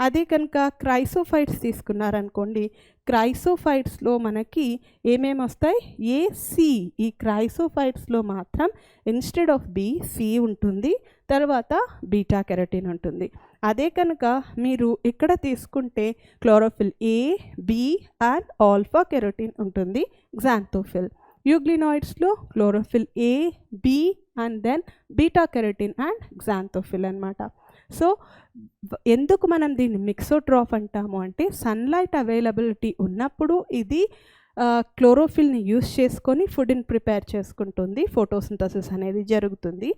అదే కనుక క్రైసోఫైట్స్ తీసుకున్నారనుకోండి, క్రైసోఫైట్స్లో మనకి ఏమేమి వస్తాయి, ఏసి. ఈ క్రైసోఫైట్స్లో మాత్రం ఇన్స్టెడ్ ఆఫ్ బి సి ఉంటుంది, తర్వాత బీటా కెరోటిన్ ఉంటుంది. అదే కనుక మీరు ఇక్కడ తీసుకుంటే chlorophyll a, b and alpha carotene ఉంటుంది, గ్జాంతోఫిల్. యూగ్లినాయిడ్స్లో chlorophyll a, b and then beta carotene and xanthophyll అనమాట. సో ఎందుకు మనం దీన్ని మిక్సోట్రాఫ్ అంటాము అంటే సన్లైట్ అవైలబిలిటీ ఉన్నప్పుడు ఇది క్లోరోఫిల్ని యూస్ చేసుకొని ఫుడ్ని ప్రిపేర్ చేసుకుంటుంది, ఫోటోసింథసిస్ అనేది జరుగుతుంది.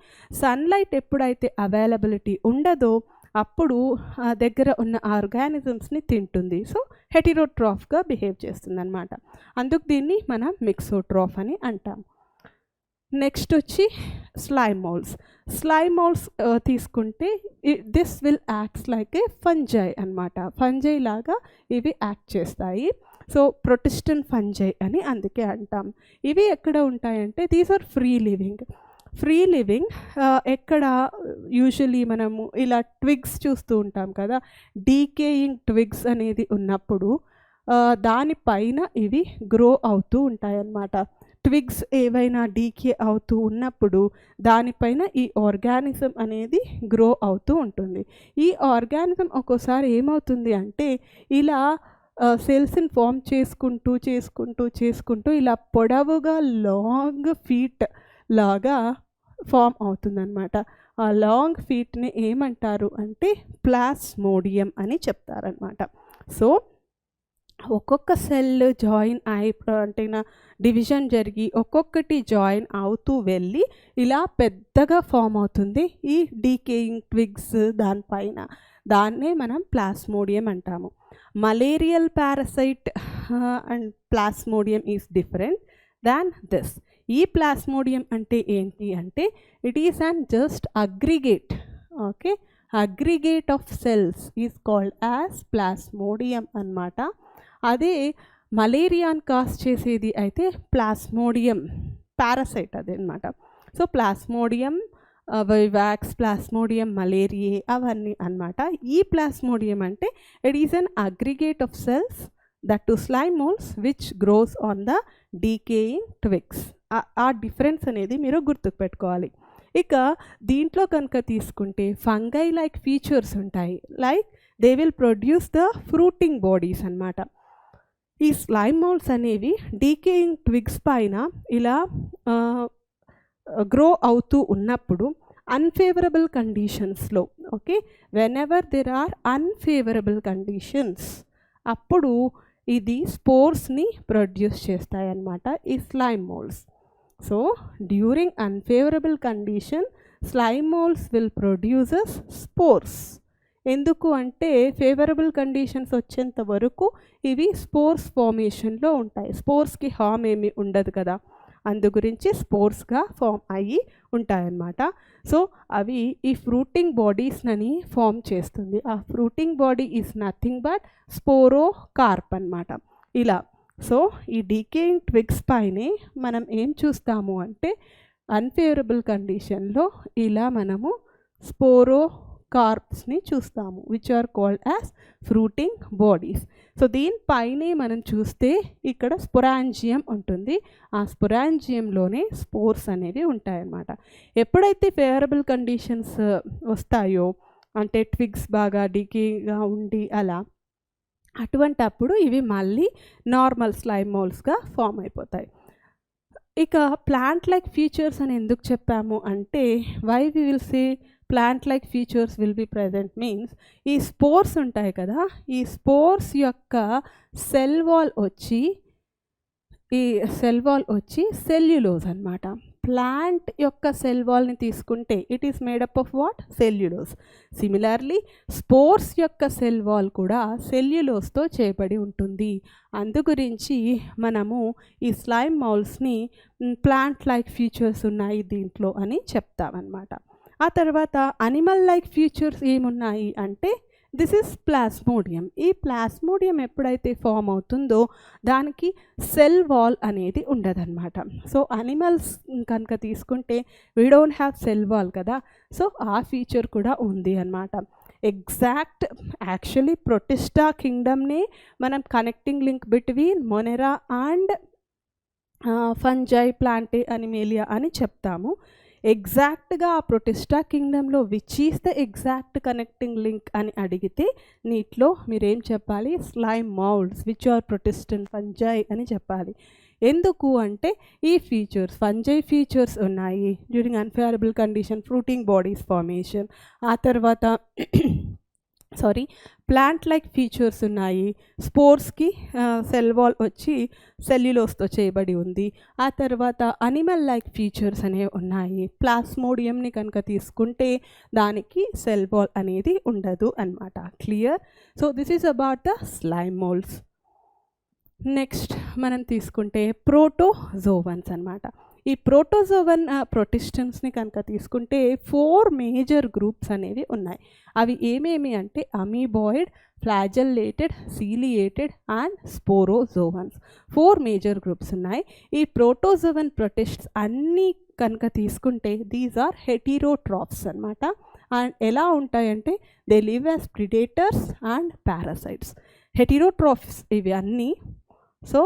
సన్లైట్ ఎప్పుడైతే అవైలబిలిటీ ఉండదో అప్పుడు దగ్గర ఉన్న ఆర్గానిజమ్స్ని తింటుంది. సో హెటిరోట్రాఫ్గా బిహేవ్ చేస్తుంది అనమాట. అందుకు దీన్ని మనం మిక్సోట్రాఫ్ అని అంటాం. నెక్స్ట్ వచ్చి స్లైమోల్స్. స్లైమోల్స్ తీసుకుంటే this will acts like A fungi అనమాట. ఫంజై లాగా ఇవి యాక్ట్ చేస్తాయి. సో ప్రొటిస్టన్ ఫంజై అని అందుకే అంటాం. ఇవి ఎక్కడ ఉంటాయంటే దీస్ ఆర్ ఫ్రీ లివింగ్. ఎక్కడ యూజువల్లీ మనము ఇలా ట్విగ్స్ చూస్తూ ఉంటాం కదా, డీకేయింగ్ ట్విగ్స్ అనేది ఉన్నప్పుడు దానిపైన ఇవి గ్రో అవుతూ ఉంటాయన్నమాట. ట్విగ్స్ ఏవైనా డీకే అవుతూ ఉన్నప్పుడు దానిపైన ఈ ఆర్గానిజం అనేది గ్రో అవుతూ ఉంటుంది. ఈ ఆర్గానిజం ఒక్కోసారి ఏమవుతుంది అంటే ఇలా సెల్స్ని ఫామ్ చేసుకుంటూ ఇలా పొడవుగా లాంగ్ ఫీట్ లాగా ఫామ్ అవుతుందన్నమాట. ఆ లాంగ్ ఫీట్ని ఏమంటారు అంటే ప్లాస్మోడియం అని చెప్తారనమాట. సో ఒక్కొక్క సెల్ జాయిన్ అంటే డివిజన్ జరిగి ఒక్కొక్కటి జాయిన్ అవుతూ వెళ్ళి ఇలా పెద్దగా ఫామ్ అవుతుంది ఈ డీకేయింగ్ ట్విగ్స్ దానిపైన. దాన్నే మనం ప్లాస్మోడియం అంటాము. Malarial parasite and plasmodium is different than this. ఈ ప్లాస్మోడియం అంటే ఏంటి అంటే it is and just aggregate. Okay, aggregate of cells is called as plasmodium అన్నమాట. అదే మలేరియాని కాజ్ చేసేది అయితే ప్లాస్మోడియం పారాసైట్ అదే అనమాట. So plasmodium vivax, plasmodium malariae అవన్నీ అన్నమాట. ఈ ప్లాస్మోడియం అంటే it is an aggregate of cells that to slime moulds which grows on the decaying twigs. ఆ డిఫరెన్స్ అనేది మీరు గుర్తుపెట్టుకోవాలి. ఇక దీంట్లో కనుక తీసుకుంటే ఫంగై లైక్ ఫీచర్స్ ఉంటాయి. Like they will produce the fruiting bodies అన్నమాట. ఈ స్లైమ్ మోల్స్ అనేవి డీకేయింగ్ ట్విగ్స్ పైన ఇలా గ్రో అవుతూ ఉన్నప్పుడు అన్ఫేవరబుల్ కండిషన్స్లో, okay, whenever there are unfavourable conditions అప్పుడు ఇది స్పోర్స్ని ప్రొడ్యూస్ చేస్తాయన్నమాట ఈ slime moulds. So during unfavourable condition slime moulds will produces spores. ఎందుకు అంటే ఫేవరబుల్ కండిషన్స్ వచ్చేంత వరకు ఇవి స్పోర్స్ ఫార్మేషన్లో ఉంటాయి. స్పోర్స్కి హామ్ ఏమీ ఉండదు కదా, అందు గురించి స్పోర్స్గా ఫామ్ అయ్యి ఉంటాయన్నమాట. సో అవి ఈ ఫ్రూటింగ్ బాడీస్ని ఫామ్ చేస్తుంది. ఆ fruiting body is nothing but sporocarp అన్నమాట. ఇలా సో ఈ డీకేయింగ్ ట్విగ్స్ పైనే మనం ఏం చూస్తాము అంటే అన్ఫేవరబుల్ కండిషన్లో ఇలా మనము స్పోరోకార్ప్స్ని చూస్తాము which are called as fruiting bodies. So దీనిపైనే మనం చూస్తే ఇక్కడ స్పొరాంజియం ఉంటుంది. ఆ స్పొరాంజియంలోనే స్పోర్స్ అనేవి ఉంటాయన్నమాట. ఎప్పుడైతే ఫేవరబుల్ కండిషన్స్ వస్తాయో అంటే ట్విగ్స్ బాగా డీకేగా ఉండి అలా అటువంటి అప్పుడు ఇవి మళ్ళీ నార్మల్ స్లైమ్ మోల్స్గా ఫామ్ అయిపోతాయి. ఇక ప్లాంట్ లైక్ ఫీచర్స్ అని ఎందుకు చెప్పాము అంటే why we will say plant like features will be present means ఈ స్పోర్స్ ఉంటాయి కదా, ఈ స్పోర్స్ యొక్క సెల్ వాల్ వచ్చి సెల్యులోజ్ అన్నమాట. ప్లాంట్ యొక్క సెల్ వాల్ని తీసుకుంటే it is made up of what? Cellulose. Similarly spores యొక్క సెల్ వాల్ కూడా సెల్యులోజ్తో చేయబడి ఉంటుంది. అందు గురించి మనము ఈ స్లైమ్ మౌల్స్ని ప్లాంట్ లైక్ ఫీచర్స్ ఉన్నాయి దీంట్లో అని చెప్తామన్నమాట. ఆ తర్వాత అనిమల్ లైక్ ఫీచర్స్ ఏమున్నాయి అంటే దిస్ ఈజ్ ప్లాస్మోడియం. ఈ ప్లాస్మోడియం ఎప్పుడైతే ఫామ్ అవుతుందో దానికి సెల్ వాల్ అనేది ఉండదన్నమాట. సో అనిమల్స్ కనుక తీసుకుంటే we don't have cell wall కదా, సో ఆ ఫీచర్ కూడా ఉంది అన్నమాట. యాక్చువల్లీ ప్రొటిస్టా కింగ్డమ్నే మనం connecting link between Monera and fungi, plantae, animalia అని చెప్తాము. ఎగ్జాక్ట్గా ఆ ప్రొటిస్టా కింగ్డమ్లో which is the exact connecting link అని అడిగితే నీటిలో మీరేం చెప్పాలి? Slime moulds which are protistan fungi అని చెప్పాలి. ఎందుకు అంటే ఈ ఫీచర్స్ ఫంజై ఫీచర్స్ ఉన్నాయి during unfavourable condition, fruiting bodies formation. ఆ తర్వాత ప్లాంట్ లైక్ ఫీచర్స్ ఉన్నాయి, స్పోర్స్కి సెల్ వాల్ వచ్చి సెల్యులోస్తో చేయబడి ఉంది. ఆ తర్వాత అనిమల్ లైక్ ఫీచర్స్ అనేవి ఉన్నాయి. ప్లాస్మోడియంని కనుక తీసుకుంటే దానికి సెల్ వాల్ అనేది ఉండదు అన్నమాట. Clear? So this is about the slime moulds. Next మనం తీసుకుంటే ప్రోటోజోవన్స్ అన్నమాట. ఈ ప్రోటోజోవన్ ప్రొటిస్టన్స్ని కనుక తీసుకుంటే 4 మేజర్ గ్రూప్స్ అనేవి ఉన్నాయి. అవి ఏమేమి అంటే amoeboid, flagellated, ciliated and sporozoans. 4 major groups ఉన్నాయి. ఈ ప్రోటోజోవన్ ప్రొటిస్ట్స్ అన్నీ కనుక తీసుకుంటే దీస్ ఆర్ హెటిరోట్రాఫ్స్ అనమాట. అండ్ ఎలా ఉంటాయంటే they live as predators and parasites. Heterotrophs ఇవి అన్నీ. సో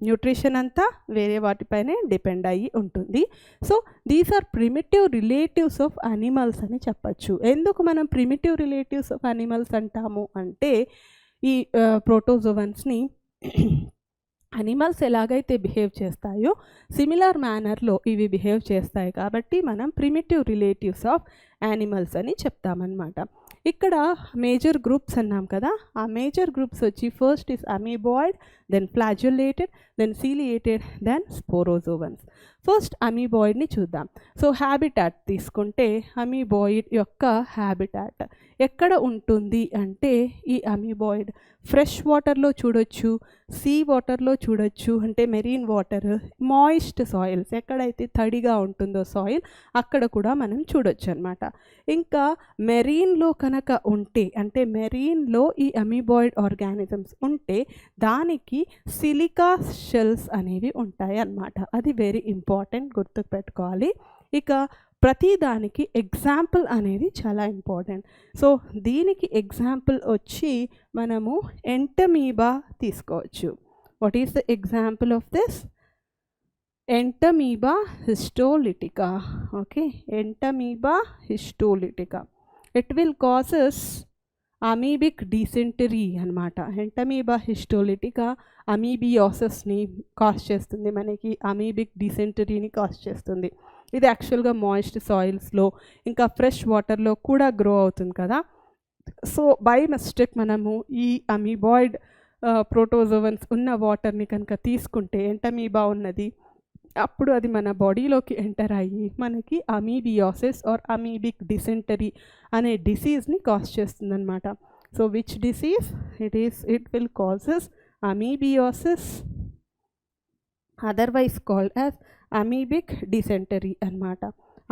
న్యూట్రిషన్ అంతా వేరే వాటిపైనే డిపెండ్ అయ్యి ఉంటుంది. So these are primitive relatives of animals అని చెప్పచ్చు. ఎందుకు మనం ప్రిమిటివ్ రిలేటివ్స్ ఆఫ్ అనిమల్స్ అంటాము అంటే ఈ ప్రోటోజోవన్స్ని అనిమల్స్ ఎలాగైతే బిహేవ్ చేస్తాయో సిమిలర్ మేనర్లో ఇవి బిహేవ్ చేస్తాయి కాబట్టి మనం ప్రిమిటివ్ రిలేటివ్స్ ఆఫ్ యానిమల్స్ అని చెప్తామన్నమాట. ఇక్కడ మేజర్ గ్రూప్స్ అన్నాం కదా, ఆ మేజర్ గ్రూప్స్ వచ్చి first is amoeboid, then flagellated, then ciliated, then sporozoans. First అమీబాయిడ్ని చూద్దాం. సో హ్యాబిటాట్ తీసుకుంటే అమీబాయిడ్ యొక్క హ్యాబిటాట్ ఎక్కడ ఉంటుంది అంటే ఈ అమీబాయిడ్ ఫ్రెష్ వాటర్లో చూడొచ్చు, సీ వాటర్లో చూడొచ్చు, అంటే మెరీన్ వాటర్, మాయిస్ట్ సాయిల్స్ ఎక్కడైతే తడిగా ఉంటుందో సాయిల్ అక్కడ కూడా మనం చూడొచ్చు అనమాట. ఇంకా మెరీన్లో కనుక ఉంటే అంటే మెరీన్లో ఈ అమీబాయిడ్ ఆర్గానిజమ్స్ ఉంటే దానికి సిలికా షెల్స్ అనేవి ఉంటాయి అన్నమాట. అది వెరీ ఇంపార్టెంట్, గుర్తుకు పెట్టుకోవాలి. ఇక ప్రతిదానికి ఎగ్జాంపుల్ అనేది చాలా ఇంపార్టెంట్. సో దీనికి ఎగ్జాంపుల్ వచ్చి మనము ఎంటమీబా తీసుకోవచ్చు. What is the example of this? Entamoeba histolytica. Okay, Entamoeba histolytica. It will causes amoebic dysentery అనమాట. ఎంటమీబా హిస్టోలిటికా అమీబియాసిస్ని కాజ్ చేస్తుంది, మనకి అమీబిక్ డిసెంటరీని కాజ్ చేస్తుంది. ఇది యాక్చువల్గా మాయిస్ట్ సాయిల్స్లో ఇంకా ఫ్రెష్ వాటర్లో కూడా గ్రో అవుతుంది కదా. సో బై మిస్టేక్ మనము ఈ అమీబాయిడ్ ప్రోటోజోవన్స్ ఉన్న వాటర్ని కనుక తీసుకుంటే ఎంటమీబా ఉన్నది, అప్పుడు అది మన బాడీలోకి ఎంటర్ అయ్యి మనకి అమీబియాసిస్ ఆర్ అమీబిక్ డిసెంటరీ అనే డిసీజ్ని కాజ్ చేస్తుందన్నమాట. So which disease it will causes amoebiasis, otherwise called as amoebic dysentery అన్నమాట.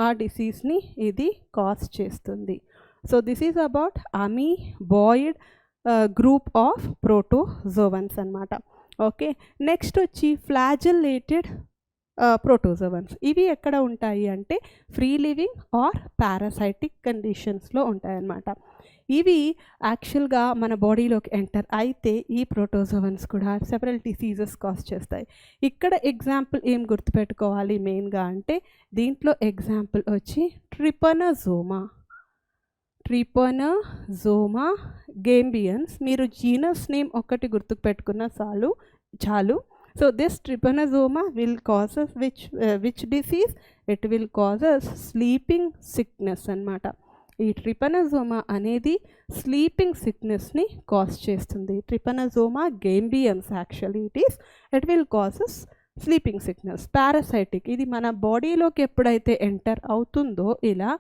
ఆ డిసీజ్ని ఇది కాజ్ చేస్తుంది. So this is about amoeboid group of protozoans అన్నమాట. ఓకే, నెక్స్ట్ వచ్చి ఫ్లాజెల్లేటెడ్ ప్రోటోజోవన్స్. ఇవి ఎక్కడ ఉంటాయి అంటే ఫ్రీ లివింగ్ ఆర్ పారాసైటిక్ కండిషన్స్లో ఉంటాయన్నమాట. ఇవి యాక్చువల్గా మన బాడీలోకి ఎంటర్ అయితే ఈ ప్రోటోజోవన్స్ కూడా సెవరల్ డిసీజెస్ కాజ్ చేస్తాయి. ఇక్కడ ఎగ్జాంపుల్ ఏం గుర్తుపెట్టుకోవాలి మెయిన్గా అంటే దీంట్లో ఎగ్జాంపుల్ వచ్చి ట్రిపనజోమా గేంబియన్స్. మీరు జీనస్ నేమ్ ఒక్కటి గుర్తుకు పెట్టుకున్న చాలు. So this trypanosoma will causes which disease? It will causes sleeping sickness అన్నమాట. ఈ ట్రిపనజోమా అనేది స్లీపింగ్ సిక్నెస్ని కాజ్ చేస్తుంది. Trypanosoma gambiense actually it will causes sleeping sickness. Parasitic, ఇది మన బాడీలోకి ఎప్పుడైతే ఎంటర్ అవుతుందో ఇలా,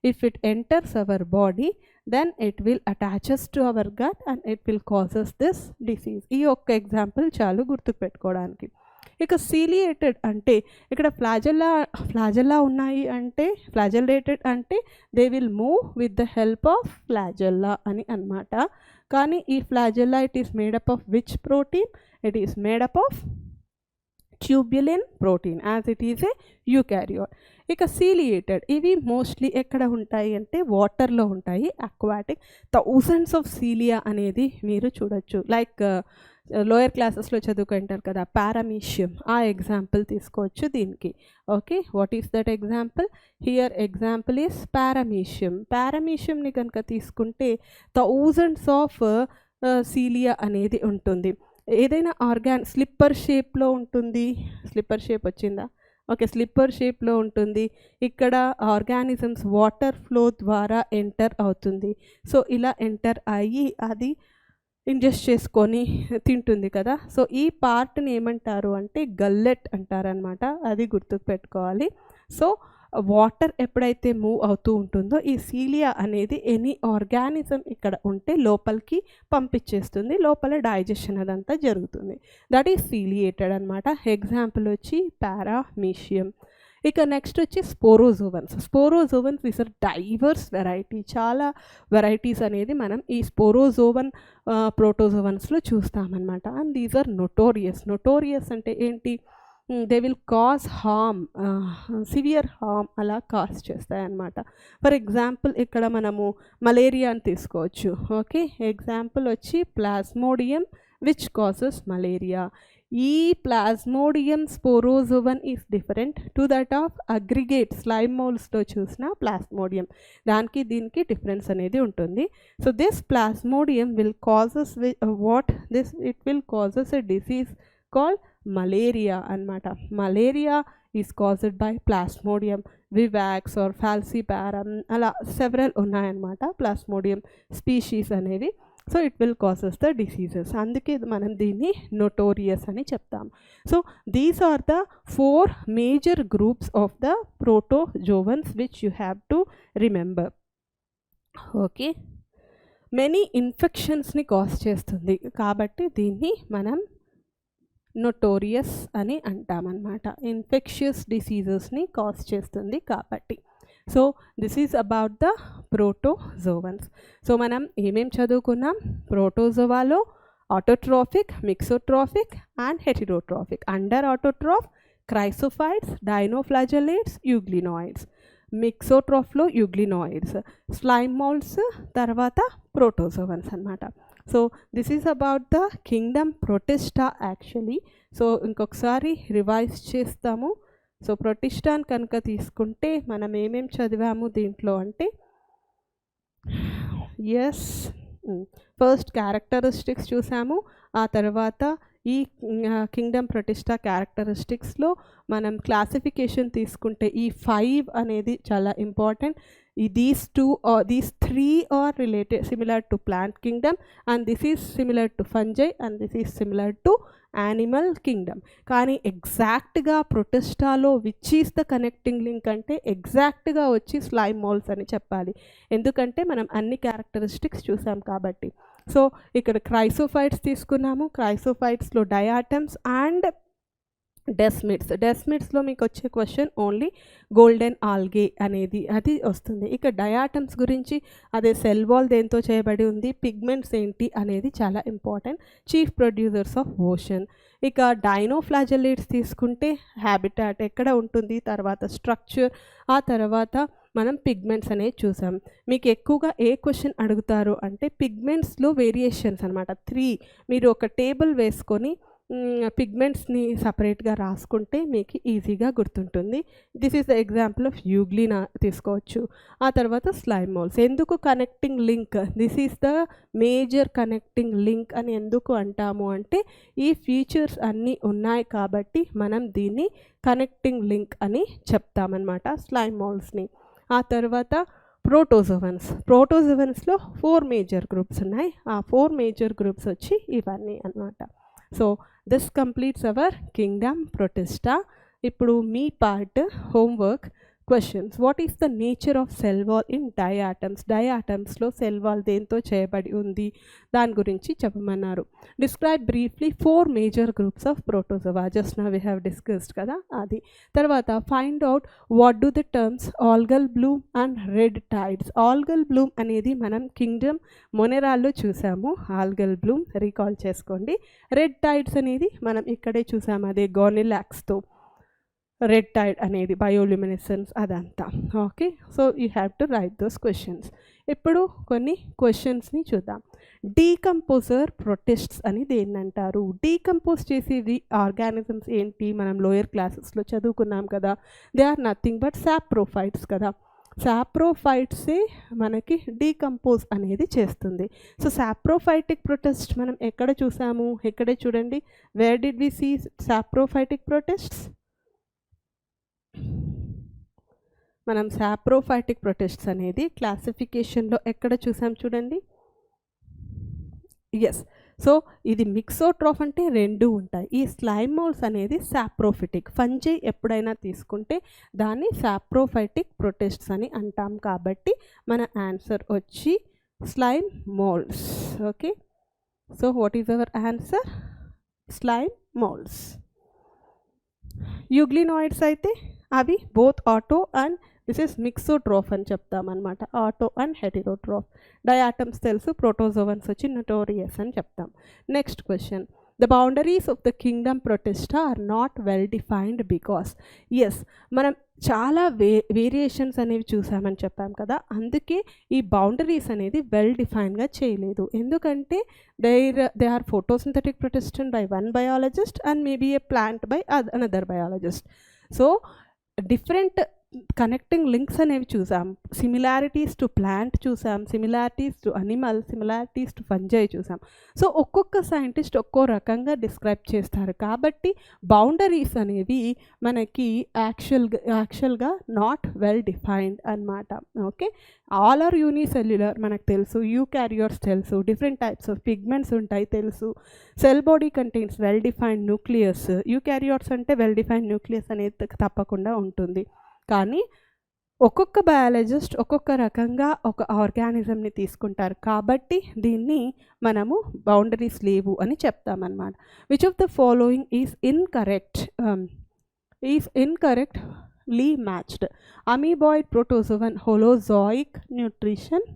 if it enters our body then it will attaches to our gut and it will causes this disease. ఈ ఒక్క ఎగ్జాంపుల్ చాలు గుర్తుకు పెట్టుకోవడానికి. ఇక సీలియేటెడ్ అంటే ఇక్కడ ఫ్లాజెల్లా ఉన్నాయి అంటే ఫ్లాజెల్లేటెడ్ అంటే they will move with the help of flagella అని అన్నమాట. కానీ ఈ flagella it is made up of which protein? It is made up of tubulin protein as it is a eukaryote. ఇక సీలియేటెడ్ ఇవి మోస్ట్లీ ఎక్కడ ఉంటాయి అంటే వాటర్లో ఉంటాయి, అక్వాటిక్. థౌజండ్స్ ఆఫ్ సీలియా అనేది మీరు చూడొచ్చు. లైక్ లోయర్ క్లాసెస్లో చదువుకుంటారు కదా పారామీషియం, ఆ ఎగ్జాంపుల్ తీసుకోవచ్చు దీనికి. Okay, what is that example? Here example is paramecium. పారామీషియంని కనుక తీసుకుంటే థౌజండ్స్ ఆఫ్ సీలియా అనేది ఉంటుంది. ఏదైనా స్లిప్పర్ షేప్లో ఉంటుంది. స్లిప్పర్ షేప్ వచ్చిందా? ఓకే, స్లిప్పర్ షేప్లో ఉంటుంది. ఇక్కడ ఆర్గానిజమ్స్ వాటర్ ఫ్లో ద్వారా ఎంటర్ అవుతుంది. సో ఇలా ఎంటర్ అయ్యి అది ఇంజెస్ట్ చేసుకొని తింటుంది కదా. సో ఈ పార్ట్ని ఏమంటారు అంటే గల్లెట్ అంటారనమాట. అది గుర్తుకు పెట్టుకోవాలి. సో వాటర్ ఎప్పుడైతే మూవ్ అవుతూ ఉంటుందో ఈ సీలియా అనేది ఎనీ ఆర్గానిజం ఇక్కడ ఉంటే లోపలికి పంపించేస్తుంది, లోపల డైజెషన్ అదంతా జరుగుతుంది. దట్ ఈస్ సీలియేటెడ్ అనమాట. ఎగ్జాంపుల్ వచ్చి పారామీషియం. ఇక నెక్స్ట్ వచ్చి sporozoans. Sporozoans is a diverse variety. చాలా వెరైటీస్ అనేది మనం ఈ స్పోరోజోవన్ ప్రోటోజోవన్స్లో చూస్తామన్నమాట. And these are notorious. Notorious అంటే ఏంటి? They will cause harm, severe harm అలా కాజ్ చేస్తాయన్నమాట. ఫర్ ఎగ్జాంపుల్ ఇక్కడ మనము మలేరియా అని తీసుకోవచ్చు. ఓకే, ఎగ్జాంపుల్ వచ్చి ప్లాస్మోడియం విచ్ కాజెస్ మలేరియా. ఈ plasmodium sporozoan is different to that of aggregate slime మోల్స్లో చూసిన ప్లాస్మోడియం. దానికి దీనికి డిఫరెన్స్ అనేది ఉంటుంది. So this plasmodium will causes it will causes a disease called malaria అన్నమాట. Malaria is caused by plasmodium vivax or falciparum, అలా several ఉన్నాయన్నమాట plasmodium species అనేవి. So it will causes the diseases. అందుకే మనం దీన్ని నొటోరియస్ అని చెప్తాం. So these are the 4 major groups of the protozoans which you have to remember. Okay, many ఇన్ఫెక్షన్స్ని cause చేస్తుంది కాబట్టి దీన్ని మనం నొటోరియస్ అని అంటామన్నమాట. ఇన్ఫెక్షియస్ డిసీజెస్ని కాజ్ చేస్తుంది కాబట్టి. So this is about the protozoans. సో మనం ఏమేం చదువుకున్నాం? ప్రోటోజోవాలో autotrophic, mixotrophic and heterotrophic. Under autotroph chrysophytes, dinoflagellates, euglenoids. మిక్సోట్రోఫ్లో యూగ్లినాయిడ్స్, స్లైమ్ మోల్డ్స్, తర్వాత ప్రోటోజోవన్స్ అన్నమాట. So this is about the kingdom protista actually. So ఇంకొకసారి రివైజ్ చేస్తాము. సో ప్రొటిస్టాన్ కనుక తీసుకుంటే మనం ఏమేం చదివాము దీంట్లో అంటే, ఎస్, ఫస్ట్ క్యారెక్టరిస్టిక్స్ చూసాము. ఆ తర్వాత ఈ కింగ్డమ్ ప్రొటిస్టా క్యారెక్టరిస్టిక్స్లో మనం క్లాసిఫికేషన్ తీసుకుంటే ఈ 5 అనేది చాలా important. these 3 are related similar to plant kingdom, and this is similar to fungi, and this is similar to animal kingdom. కానీ ఎగ్జాక్ట్గా ప్రొటిస్టాలో which is the connecting link అంటే ఎగ్జాక్ట్గా వచ్చి స్లైమ్ మోల్స్ అని చెప్పాలి. ఎందుకంటే మనం అన్ని క్యారెక్టరిస్టిక్స్ చూసాం కాబట్టి. సో ఇక్కడ క్రైసోఫైట్స్ తీసుకున్నాము. క్రైసోఫైట్స్లో డయాటమ్స్ అండ్ డెస్మిడ్స్. డెస్మిడ్స్లో మీకు వచ్చే క్వశ్చన్ ఓన్లీ గోల్డెన్ ఆల్గే అనేది అది వస్తుంది. ఇక డయాటమ్స్ గురించి అదే సెల్ వాల్ దేంతో చేయబడి ఉంది, పిగ్మెంట్స్ ఏంటి అనేది చాలా important. Chief producers of ocean. ఇక డైనోఫ్లాజెలేట్స్ తీసుకుంటే హ్యాబిటాట్ ఎక్కడ ఉంటుంది, తర్వాత స్ట్రక్చర్, ఆ తర్వాత మనం పిగ్మెంట్స్ అనేది చూసాం. మీకు ఎక్కువగా ఏ క్వశ్చన్ అడుగుతారు అంటే పిగ్మెంట్స్లో వేరియేషన్స్ అనమాట. 3 మీరు ఒక టేబుల్ వేసుకొని పిగ్మెంట్స్ని సపరేట్గా రాసుకుంటే మీకు ఈజీగా గుర్తుంటుంది. This is the example of euglena తీసుకోవచ్చు. ఆ తర్వాత స్లైమ్ మోల్స్. ఎందుకు connecting link, this is the major connecting link అని ఎందుకు అంటాము అంటే ఈ ఫీచర్స్ అన్నీ ఉన్నాయి కాబట్టి మనం దీన్ని కనెక్టింగ్ లింక్ అని చెప్తామన్నమాట స్లైమ్ మోల్స్ని. ఆ తర్వాత ప్రోటోజోవన్స్. ప్రోటోజోవన్స్లో 4 మేజర్ గ్రూప్స్ ఉన్నాయి. ఆ 4 మేజర్ గ్రూప్స్ వచ్చి ఇవన్నీ అన్నమాట. So this completes our kingdom protista. ఇప్పుడు మీ part homework questions. What is the nature of cell wall in diatoms? డయాటమ్స్లో సెల్ వాల్ దేంతో చేయబడి ఉంది దాని గురించి చెప్పమన్నారు. Describe briefly 4 major groups of protozoa. Just now we have discussed కదా అది. తర్వాత find out what do the terms algal bloom and red tides. Algal bloom అనేది మనం కింగ్డమ్ మొనెరాల్లో చూసాము. ఆల్గల్ బ్లూమ్ రీకాల్ చేసుకోండి. రెడ్ టైడ్స్ అనేది మనం ఇక్కడే చూసాము, అదే గోనిలాక్స్తో రెడ్ టైడ్ అనేది బయోల్యూమినెసెన్స్ అదంతా. Okay, so you have to right those questions. ఇప్పుడు కొన్ని క్వశ్చన్స్ని చూద్దాం. డీకంపోజర్ ప్రొటిస్ట్స్ అని దేన్ని అంటారు? డీకంపోజ్ చేసేవి ఆర్గానిజమ్స్ ఏంటి? మనం లోయర్ క్లాసెస్లో చదువుకున్నాం కదా. They are nothing but saprophytes కదా. సాప్రోఫైట్సే మనకి డీకంపోజ్ అనేది చేస్తుంది. సో సాప్రోఫైటిక్ ప్రొటిస్ట్ మనం ఎక్కడ చూసాము? ఎక్కడే చూడండి. Where did we see saprophytic protists? మనం సాప్రోఫైటిక్ ప్రొటిస్ట్స్ అనేది క్లాసిఫికేషన్లో ఎక్కడ చూసాం చూడండి. ఎస్, సో ఇది మిక్సోట్రోఫ్ అంటే 2 ఉంటాయి. ఈ స్లైమ్ మోల్స్ అనేది సాప్రోఫిటిక్. ఫంజై ఎప్పుడైనా తీసుకుంటే దాన్ని సాప్రోఫైటిక్ ప్రొటిస్ట్స్ అని అంటాం కాబట్టి మన ఆన్సర్ వచ్చి slime moulds. Okay, so what is our answer? Slime moulds. Euglenoids అయితే అవి both auto and this is mixotroph అని చెప్తామన్నమాట. Auto and heterotroph. డయాటమ్స్ తెలుసు, ప్రోటోజోవన్స్ వచ్చి నోటోరియస్ అని చెప్తాం. Next question, the boundaries of the kingdom protista are not well defined because. Yes, మనం చాలా వేరియేషన్స్ అనేవి చూసామని చెప్పాం కదా, అందుకే ఈ బౌండరీస్ అనేది వెల్ డిఫైన్గా చేయలేదు. ఎందుకంటే they are photosynthetic protistan by one biologist and maybe a plant by another biologist. So different connecting links అనేవి చూసాం. సిమిలారిటీస్ టు ప్లాంట్ చూసాం, similarities to animal, similarities to fungi చూసాం. సో ఒక్కొక్క సైంటిస్ట్ ఒక్కో రకంగా డిస్క్రైబ్ చేస్తారు. కాబట్టి బౌండరీస్ అనేవి మనకి యాక్చువల్గా నాట్ వెల్ డిఫైన్డ్ అన్నమాట. ఓకే, ఆల్ ఆర్ యూనిసెల్యులర్ మనకు తెలుసు, యూకారియోట్స్ తెలుసు, డిఫరెంట్ టైప్స్ ఆఫ్ పిగ్మెంట్స్ ఉంటాయి తెలుసు. Cell body contains well defined nucleus. Eukaryotes అంటే వెల్ డిఫైన్డ్ న్యూక్లియస్ అనేది తప్పకుండా ఉంటుంది. కానీ ఒక్కొక్క బయాలజిస్ట్ ఒక్కొక్క రకంగా ఒక ఆర్గానిజంని తీసుకుంటారు. కాబట్టి దీన్ని మనము బౌండరీస్ లేవు అని చెప్తామన్నమాట. Which of the following is incorrectly matched? Amoeboid protozoan holozoic nutrition,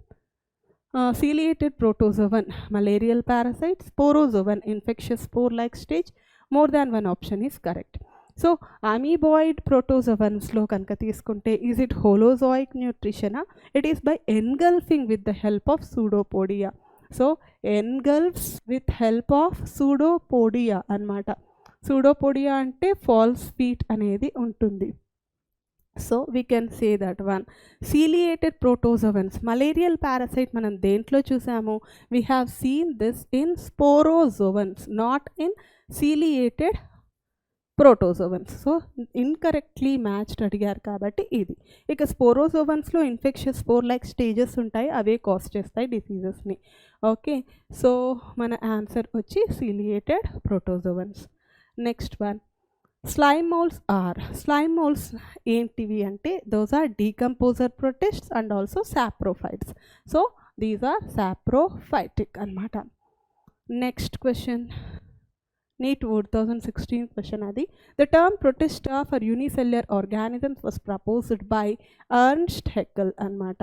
ciliated protozoan malarial parasite, sporozoan infectious spore-like stage. More than one option is correct. So amoeboid ప్రోటోజోవన్స్లో కనుక తీసుకుంటే ఈజ్ ఇట్ హోలోజోయిక్ న్యూట్రిషనా? It is by engulfing with the help of pseudopodia. So engulfs with help of pseudopodia అన్నమాట. Pseudopodia అంటే false feet అనేది ఉంటుంది. So we can say that one. ciliated protozoans, malarial parasite మనం దేంట్లో చూసాము? We have seen this in sporozoans, not in ciliated protozoans. So incorrectly matched అడిగారు కాబట్టి ఇది. ఇక స్పోరోజోవన్స్లో ఇన్ఫెక్షస్ స్పోర్ లైక్ స్టేజెస్ ఉంటాయి, అవే కాజ్ చేస్తాయి డిసీజెస్ని. ఓకే, సో మన ఆన్సర్ వచ్చి ciliated protozoans. Next one, slime moulds ఏంటివి అంటే those are decomposer protists and also saprophytes. So these are saprophytic అన్నమాట. నెక్స్ట్ క్వశ్చన్, NEET 2016 question అది. The term protista for unicellular organisms was proposed by Ernst Haeckel అన్నమాట.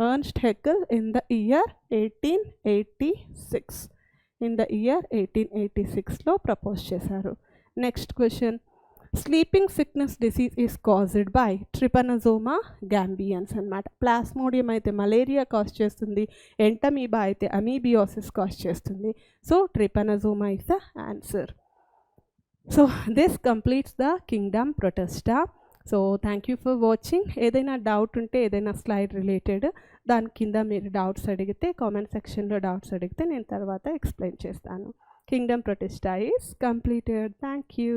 Ernst Haeckel in the year 1886. In the year 1886లో propose చేశారు. Next question, sleeping sickness disease is caused by trypanosoma gambiense అన్నమాట. Plasmodium అయితే malaria cause చేస్తుంది, entamoeba అయితే amoebiasis cause చేస్తుంది. So trypanosoma is the answer. So this completes the kingdom protista. So thank you for watching. ఏదైనా doubt ఉంటే, ఏదైనా slide related దాని కింద మీరు డౌట్స్ అడిగితే, కామెంట్ సెక్షన్లో డౌట్స్ అడిగితే నేను తర్వాత ఎక్స్ప్లెయిన్ చేస్తాను. Kingdom Protista is completed. Thank you.